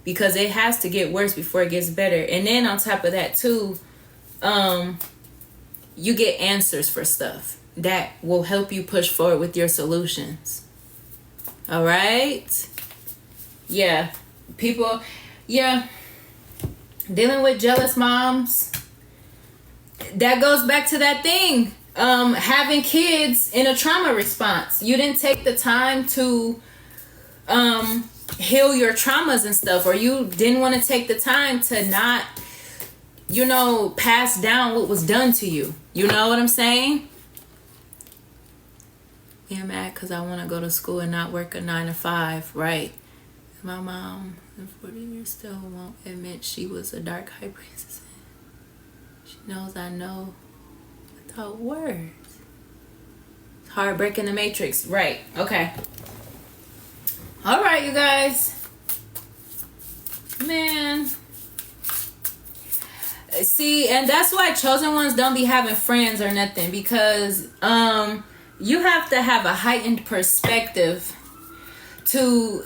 because it has to get worse before it gets better. And then on top of that too, you get answers for stuff that will help you push forward with your solutions. All right? Yeah. People, yeah. Dealing with jealous moms. That goes back to that thing. Having kids in a trauma response. You didn't take the time to heal your traumas and stuff, or you didn't want to take the time to not, you know, pass down what was done to you. You know what I'm saying? Yeah, I'm mad because I want to go to school and not work a 9 to 5, right? My mom, in 40 years, still won't admit she was a dark high priestess. She knows I know without words. It's hard breaking the matrix. Right. Okay. All right, you guys. Man. See, and that's why chosen ones don't be having friends or nothing, because you have to have a heightened perspective to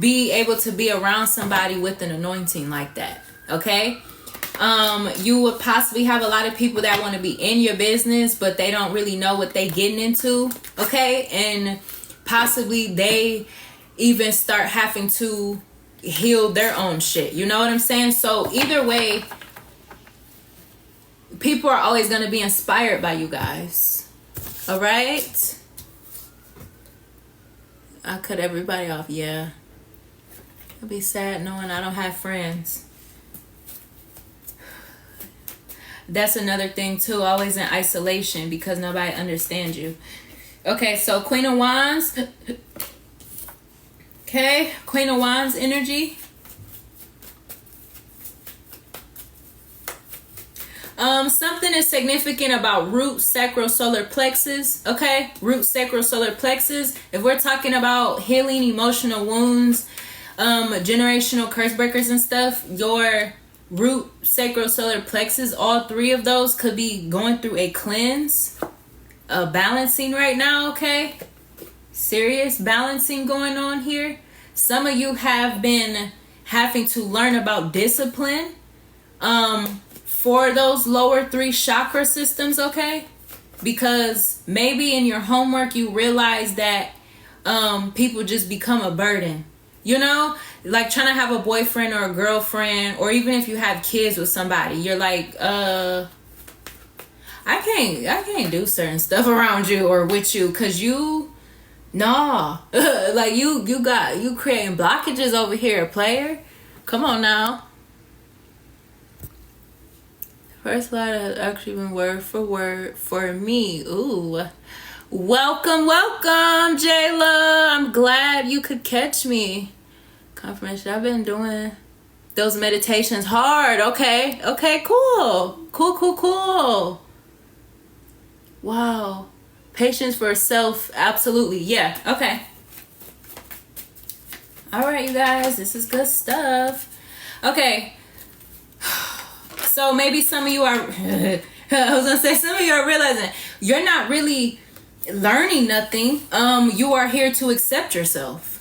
be able to be around somebody with an anointing like that. Okay? You would possibly have a lot of people that want to be in your business, but they don't really know what they getting into. Okay? And possibly they even start having to heal their own shit. You know what I'm saying? So either way, people are always going to be inspired by you guys. All right? I cut everybody off. Yeah. I'll be sad knowing I don't have friends. That's another thing too. Always in isolation because nobody understands you. Okay, so Queen of Wands. Okay, Queen of Wands energy. Something is significant about root, sacral, solar plexus. Okay, root, sacral, solar plexus. If we're talking about healing emotional wounds, generational curse breakers and stuff, your root, sacral, solar plexus, all three of those could be going through a cleanse, a balancing right now. Okay, serious balancing going on here. Some of you have been having to learn about discipline for those lower 3 chakra systems. Okay, because maybe in your homework you realize that people just become a burden. You know, like trying to have a boyfriend or a girlfriend, or even if you have kids with somebody, you're like, I can't can't do certain stuff around you or with you, because you, nah. Like you creating blockages over here, player. Come on now. First letter has actually been word for word for me. Ooh. Welcome, Jayla. I'm glad you could catch me. Confirmation. I've been doing those meditations hard. Okay, cool. Wow. Patience for self. Absolutely. Yeah. Okay. All right, you guys. This is good stuff. Okay. So maybe some of you are, I was gonna say, some of you are realizing you're not really learning nothing. You are here to accept yourself.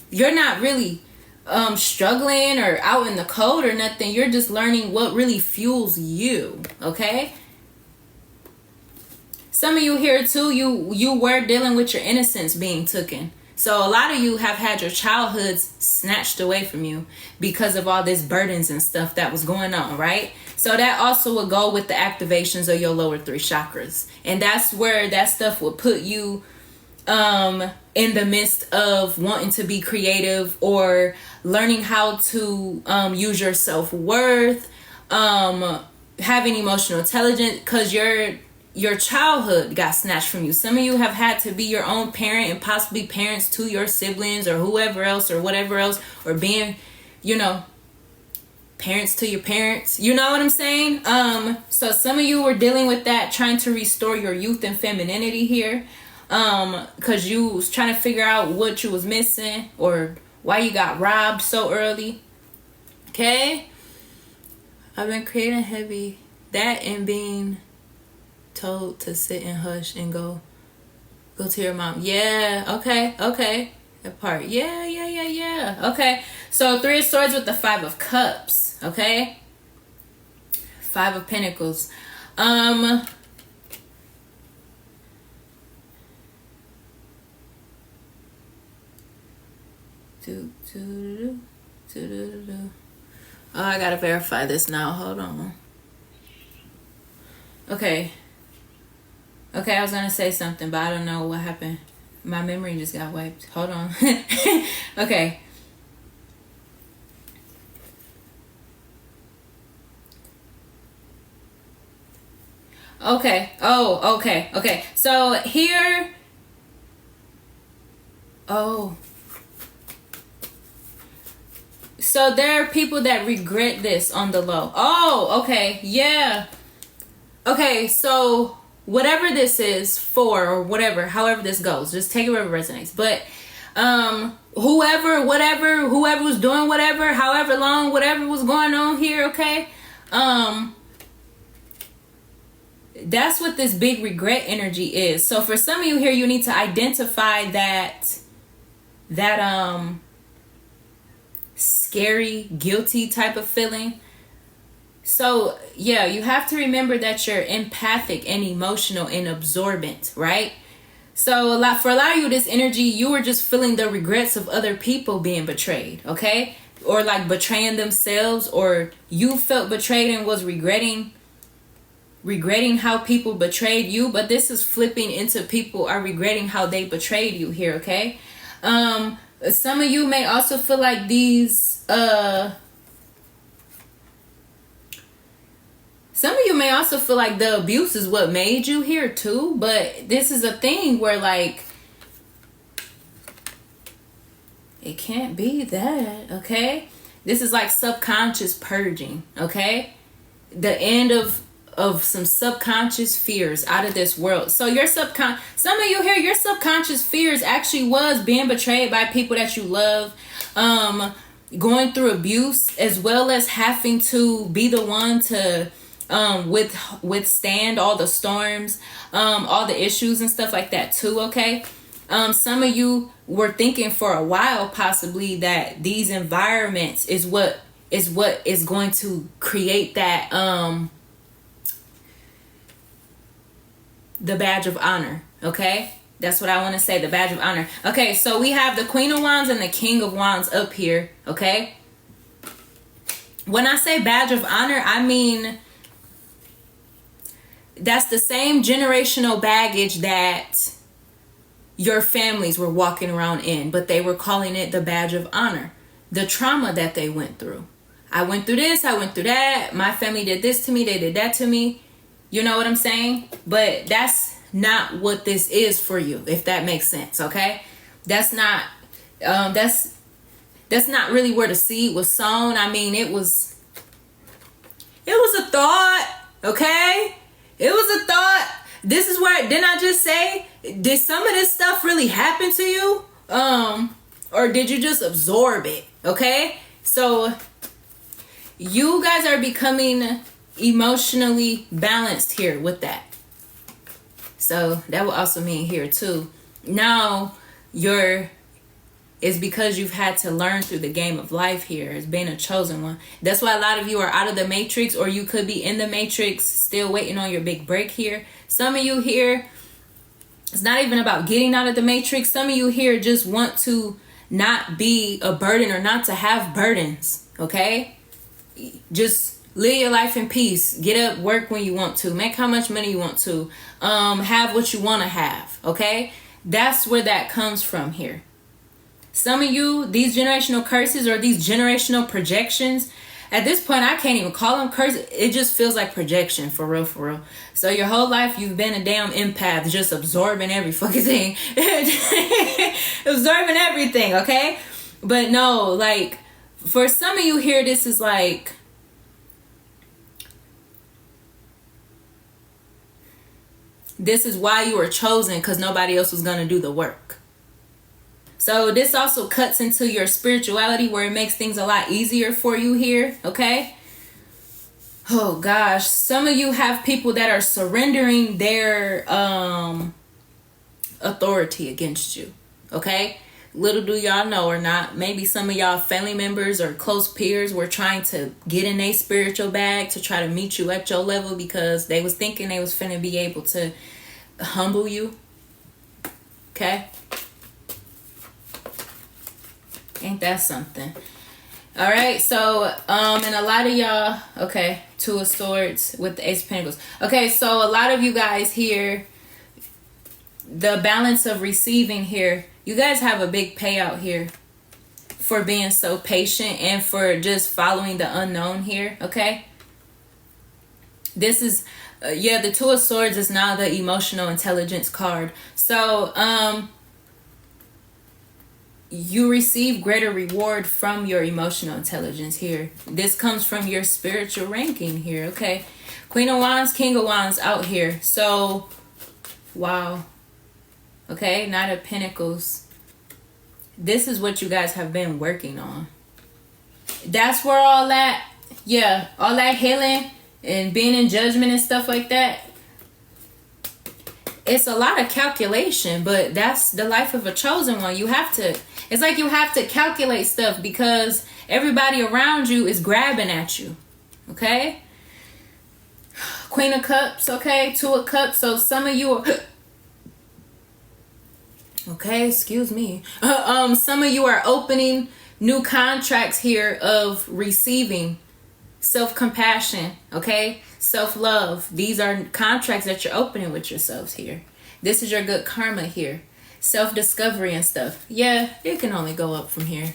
You're not really struggling or out in the cold or nothing. You're just learning what really fuels you. Okay. Some of you here too, you were dealing with your innocence being taken. So a lot of you have had your childhoods snatched away from you because of all this burdens and stuff that was going on, right? So that also would go with the activations of your lower 3 chakras. And that's where that stuff will put you in the midst of wanting to be creative or learning how to use your self-worth, having emotional intelligence, because your childhood got snatched from you. Some of you have had to be your own parent and possibly parents to your siblings or whoever else or whatever else, or being, parents to your parents. You know what I'm saying? So some of you were dealing with that, trying to restore your youth and femininity here, because you was trying to figure out what you was missing or why you got robbed so early. Okay? I've been creating heavy that and being told to sit and hush and go to your mom. Yeah, okay. That part. Yeah. Okay. So 3 of Swords with the 5 of Cups. Okay. 5 of Pentacles. Oh, I gotta verify this now. Hold on. Okay, I was gonna say something, but I don't know what happened. My memory just got wiped. Hold on. Okay. Okay. Oh, okay. So here. Oh. So there are people that regret this on the low. Oh, okay. Yeah. Okay, so whatever this is for, or whatever, however this goes, just take it wherever it resonates. But whoever was doing whatever, however long, whatever was going on here, okay? That's what this big regret energy is. So for some of you here, you need to identify that scary, guilty type of feeling. So yeah, you have to remember that you're empathic and emotional and absorbent, right? So for a lot of you, this energy, you were just feeling the regrets of other people being betrayed, okay? Or like betraying themselves, or you felt betrayed and was regretting how people betrayed you. But this is flipping into people are regretting how they betrayed you here, okay? Some of you may also feel like some of you may also feel like the abuse is what made you here too. But this is a thing where like, it can't be that, okay? This is like subconscious purging, okay? The end of some subconscious fears out of this world. So some of you here, your subconscious fears actually was being betrayed by people that you love, going through abuse, as well as having to be the one to withstand all the storms, all the issues and stuff like that too, okay? Some of you were thinking for a while possibly that these environments is what is going to create that the badge of honor, okay? That's what I want to say, the badge of honor. Okay, so we have the Queen of Wands and the King of Wands up here, okay? When I say badge of honor, I mean that's the same generational baggage that your families were walking around in, but they were calling it the badge of honor. The trauma that they went through. I went through this, I went through that. My family did this to me, they did that to me. You know what I'm saying? But that's not what this is for you, if that makes sense, okay? That's not really where the seed was sown. I mean, it was a thought, okay? It was a thought. This is where, didn't I just say, did some of this stuff really happen to you? Or did you just absorb it? Okay? So you guys are becoming emotionally balanced here with that. So that will also mean here too. Now it's because you've had to learn through the game of life here as being a chosen one. That's why a lot of you are out of the matrix, or you could be in the matrix still waiting on your big break here. Some of you here, it's not even about getting out of the matrix. Some of you here just want to not be a burden or not to have burdens, okay? Just live your life in peace. Get up, work when you want to. Make how much money you want to. Have what you want to have, okay? That's where that comes from here. Some of you, these generational curses or these generational projections, at this point, I can't even call them curses. It just feels like projection, for real, for real. So your whole life, you've been a damn empath, just absorbing every fucking thing. Absorbing everything, okay? But no, like, for some of you here, this is like, this is why you were chosen, because nobody else was going to do the work. So this also cuts into your spirituality, where it makes things a lot easier for you here, okay? Oh gosh, some of you have people that are surrendering their authority against you, okay? Little do y'all know or not, maybe some of y'all family members or close peers were trying to get in a spiritual bag to try to meet you at your level because they was thinking they was finna be able to humble you, okay? Ain't that something? All right, so and a lot of y'all, okay, Two of Swords with the Ace of Pentacles. Okay, so a lot of you guys here, the balance of receiving here, you guys have a big payout here for being so patient and for just following the unknown here, okay? This is, yeah, the Two of Swords is now the emotional intelligence card. So, you receive greater reward from your emotional intelligence here. This comes from your spiritual ranking here, okay? Queen of Wands, King of Wands out here. So, wow. Okay, Knight of Pentacles. This is what you guys have been working on. That's where all that, yeah, all that healing and being in judgment and stuff like that, it's a lot of calculation, but that's the life of a chosen one. You have to, it's like you have to calculate stuff because everybody around you is grabbing at you, okay? Queen of Cups, okay? Two of Cups. So some of you are, okay, excuse me. Some of you are opening new contracts here of receiving self-compassion, okay? Self-love. These are contracts that you're opening with yourselves here. This is your good karma here. Self-discovery and stuff. Yeah, it can only go up from here.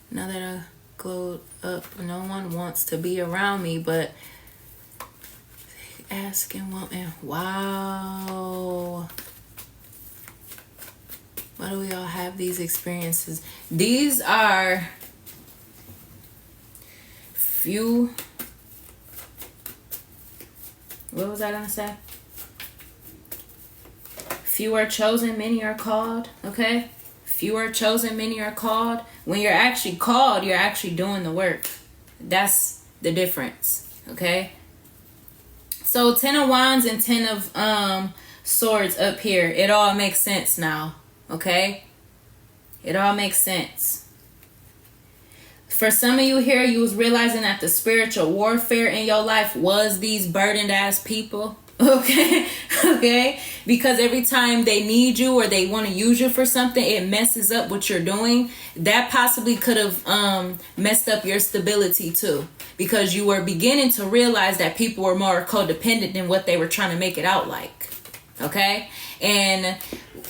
Now that I glowed up, no one wants to be around me, but asking, wanting. Wow. Why do we all have these experiences? These are few. What was I gonna say? Few are chosen, many are called. Okay? Few are chosen, many are called. When you're actually called, you're actually doing the work. That's the difference. Okay? So 10 of Wands and 10 of Swords up here. It all makes sense now. Okay? It all makes sense. For some of you here, you was realizing that the spiritual warfare in your life was these burdened ass people. Okay? Okay? Because every time they need you or they want to use you for something, it messes up what you're doing. That possibly could have messed up your stability too. because you were beginning to realize that people were more codependent than what they were trying to make it out like. Okay? And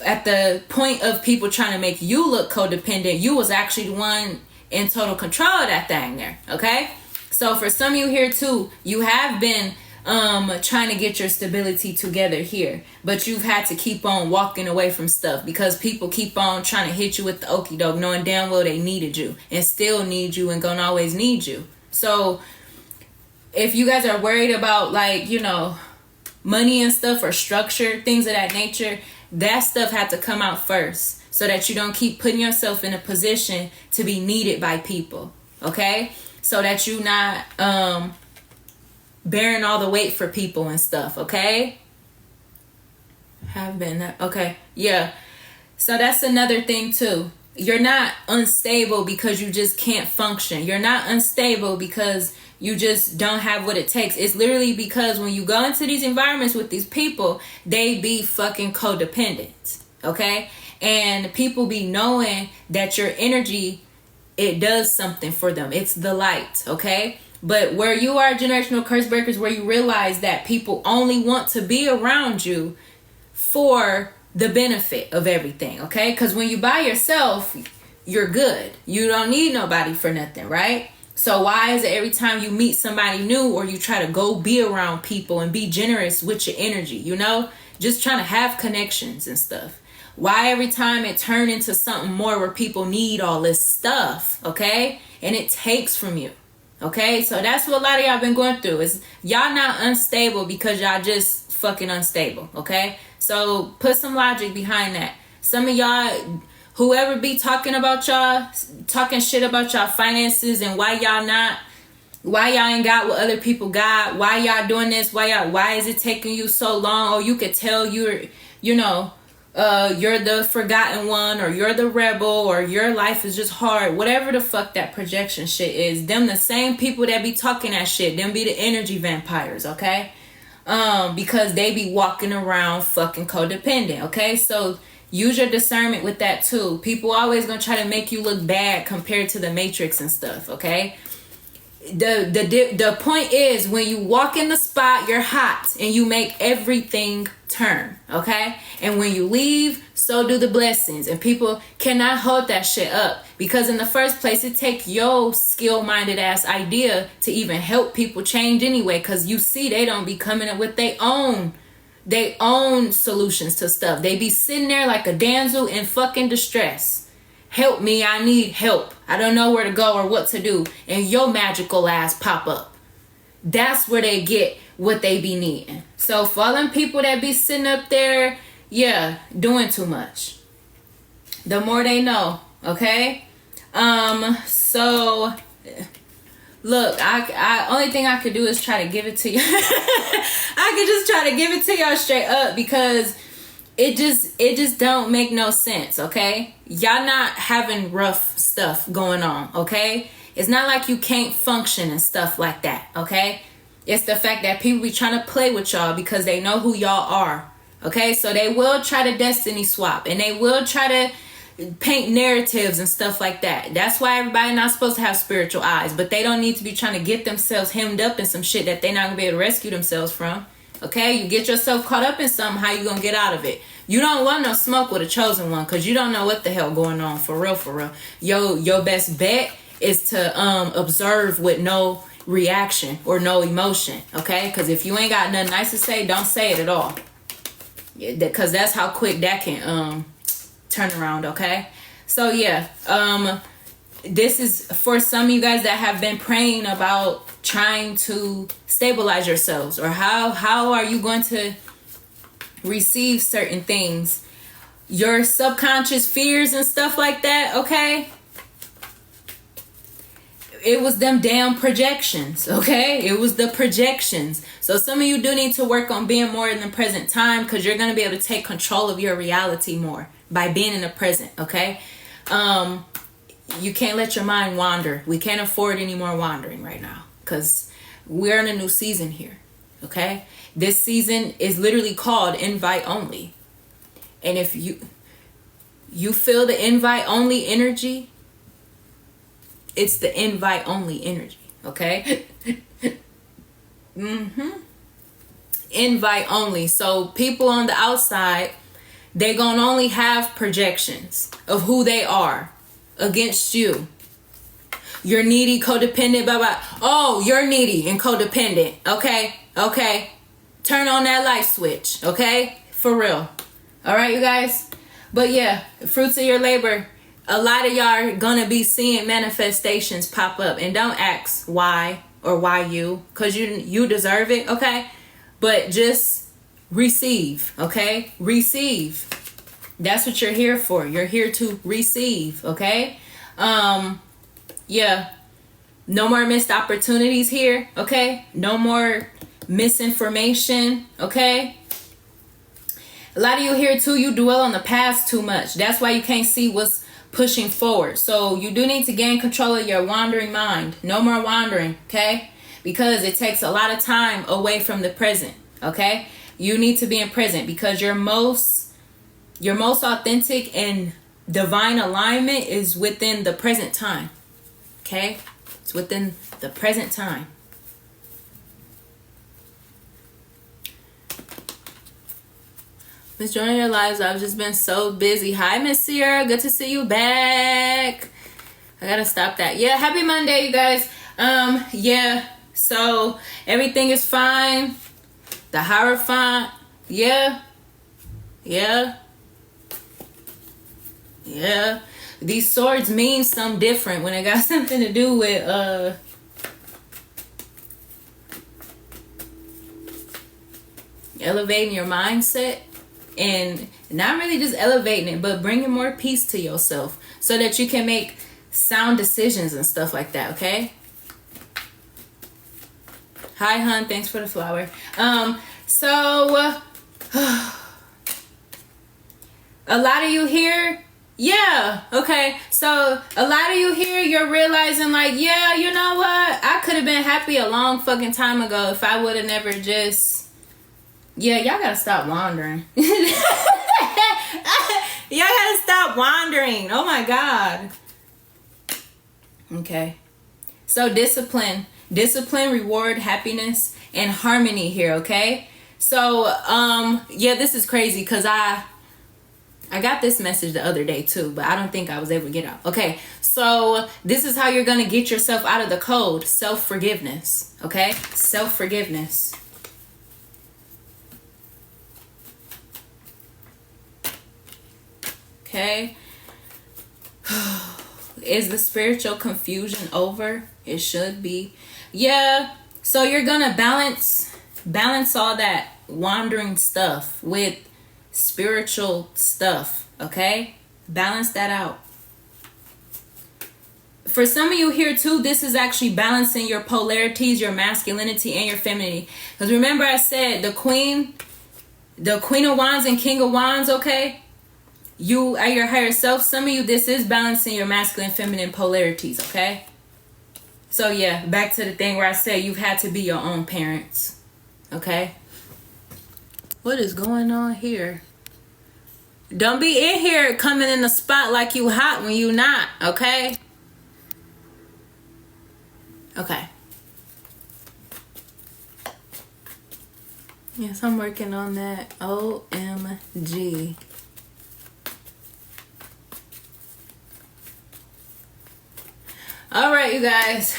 at the point of people trying to make you look codependent, you was actually the one in total control of that thing there. Okay? So for some of you here too, you have been trying to get your stability together here, but you've had to keep on walking away from stuff because people keep on trying to hit you with the okie doke, knowing damn well they needed you and still need you and gonna always need you. So if you guys are worried about, like, you know, money and stuff or structure, things of that nature, that stuff had to come out first so that you don't keep putting yourself in a position to be needed by people. Okay? So that you not bearing all the weight for people and stuff. Okay? Have been that. Okay. Yeah. So that's another thing too. You're not unstable because you just can't function. You're not unstable because you just don't have what it takes. It's literally because when you go into these environments with these people, they be fucking codependent. Okay? And people be knowing that your energy, it does something for them. It's the light. Okay? But where you are generational curse breakers, where you realize that people only want to be around you for the benefit of everything, okay? Because when you by yourself, you're good. You don't need nobody for nothing, right? So why is it every time you meet somebody new or you try to go be around people and be generous with your energy, you know? Just trying to have connections and stuff. Why every time it turn into something more where people need all this stuff, okay? And it takes from you. Okay, so that's what a lot of y'all been going through. Is y'all not unstable because y'all just fucking unstable. Okay, so put some logic behind that. Some of y'all, whoever be talking about y'all, talking shit about y'all finances and why y'all ain't got what other people got, why y'all doing this, why is it taking you so long? Or you could tell you're the forgotten one, or you're the rebel, or your life is just hard, whatever the fuck that projection shit is. Them the same people that be talking that shit, them be the energy vampires, okay? Because they be walking around fucking codependent, okay? So use your discernment with that too. People always gonna try to make you look bad compared to the Matrix and stuff, okay? The point is, when you walk in the spot, you're hot and you make everything turn, okay? And when you leave, so do the blessings. And people cannot hold that shit up, because in the first place, it take your skill-minded ass idea to even help people change anyway, because you see they don't be coming up with their own solutions to stuff. They be sitting there like a damsel in fucking distress. Help me, I need help. I don't know where to go or what to do. And your magical ass pop up. That's where they get what they be needing. So for all them people that be sitting up there, yeah, doing too much, the more they know, okay? So look, I only thing I could do is try to give it to you. I could just try to give it to y'all straight up, because it just don't make no sense, okay? Y'all not having rough stuff going on, okay? It's not like you can't function and stuff like that, okay? It's the fact that people be trying to play with y'all because they know who y'all are, okay? So they will try to destiny swap, and they will try to paint narratives and stuff like that. That's why everybody not supposed to have spiritual eyes, but they don't need to be trying to get themselves hemmed up in some shit that they're not gonna be able to rescue themselves from. Okay, you get yourself caught up in something, how you gonna get out of it? You don't want no smoke with a chosen one, because you don't know what the hell going on, for real. Your best bet is to observe with no reaction or no emotion, okay? Because if you ain't got nothing nice to say, don't say it at all. Because that's how quick that can turn around, okay? So yeah, this is for some of you guys that have been praying about trying to stabilize yourselves, or how are you going to receive certain things, your subconscious fears and stuff like that, okay? It was them damn projections, okay? It was the projections. So some of you do need to work on being more in the present time, because you're going to be able to take control of your reality more by being in the present, okay? You can't let your mind wander. We can't afford any more wandering right now, because we're in a new season here, okay? This season is literally called invite only. And if you feel the invite only energy, it's the invite only energy, okay? Invite only. So people on the outside, they gonna only have projections of who they are against you. You're needy, codependent, blah, blah. Oh, you're needy and codependent. Okay? Okay? Turn on that light switch. Okay? For real. All right, you guys? But yeah, fruits of your labor. A lot of y'all are gonna be seeing manifestations pop up. And don't ask why or why you. Because you deserve it. Okay? But just receive. Okay? Receive. That's what you're here for. You're here to receive. Okay? Yeah, no more missed opportunities here, okay? No more misinformation, okay? A lot of you here too, you dwell on the past too much. That's why you can't see what's pushing forward. So you do need to gain control of your wandering mind. No more wandering, okay? Because it takes a lot of time away from the present, okay? You need to be in present because your most authentic and divine alignment is within the present time. Okay? It's within the present time. Miss joining your lives. I've just been so busy. Hi, Miss Sierra. Good to see you back. I gotta stop that. Yeah, happy Monday, you guys. Yeah. So everything is fine. The Hierophant. Yeah. Yeah. Yeah. These swords mean something different when it got something to do with elevating your mindset, and not really just elevating it, but bringing more peace to yourself so that you can make sound decisions and stuff like that. Okay? Hi, hun. Thanks for the flower. So a lot of you here. Yeah, okay. So a lot of you here, you're realizing like, yeah, you know what? I could have been happy a long fucking time ago if I would have never just... Yeah, y'all gotta stop wandering. Y'all gotta stop wandering. Oh my God. Okay. So discipline, reward, happiness, and harmony here, okay? So, yeah, this is crazy because I got this message the other day too, but I don't think I was able to get out. Okay, so this is how you're going to get yourself out of the code. Self-forgiveness, okay? Self-forgiveness. Okay. Is the spiritual confusion over? It should be. Yeah, so you're going to balance all that wandering stuff with spiritual stuff, okay? Balance that out. For some of you here too, this is actually balancing your polarities, your masculinity and your femininity. Because remember I said the Queen of Wands and King of Wands, okay? You are your higher self. Some of you, this is balancing your masculine, feminine polarities, okay? So yeah, back to the thing where I said you've had to be your own parents, okay? What is going on here? Don't be in here coming in the spot like you hot when you not, okay? Okay. Yes, I'm working on that. OMG. All right, you guys.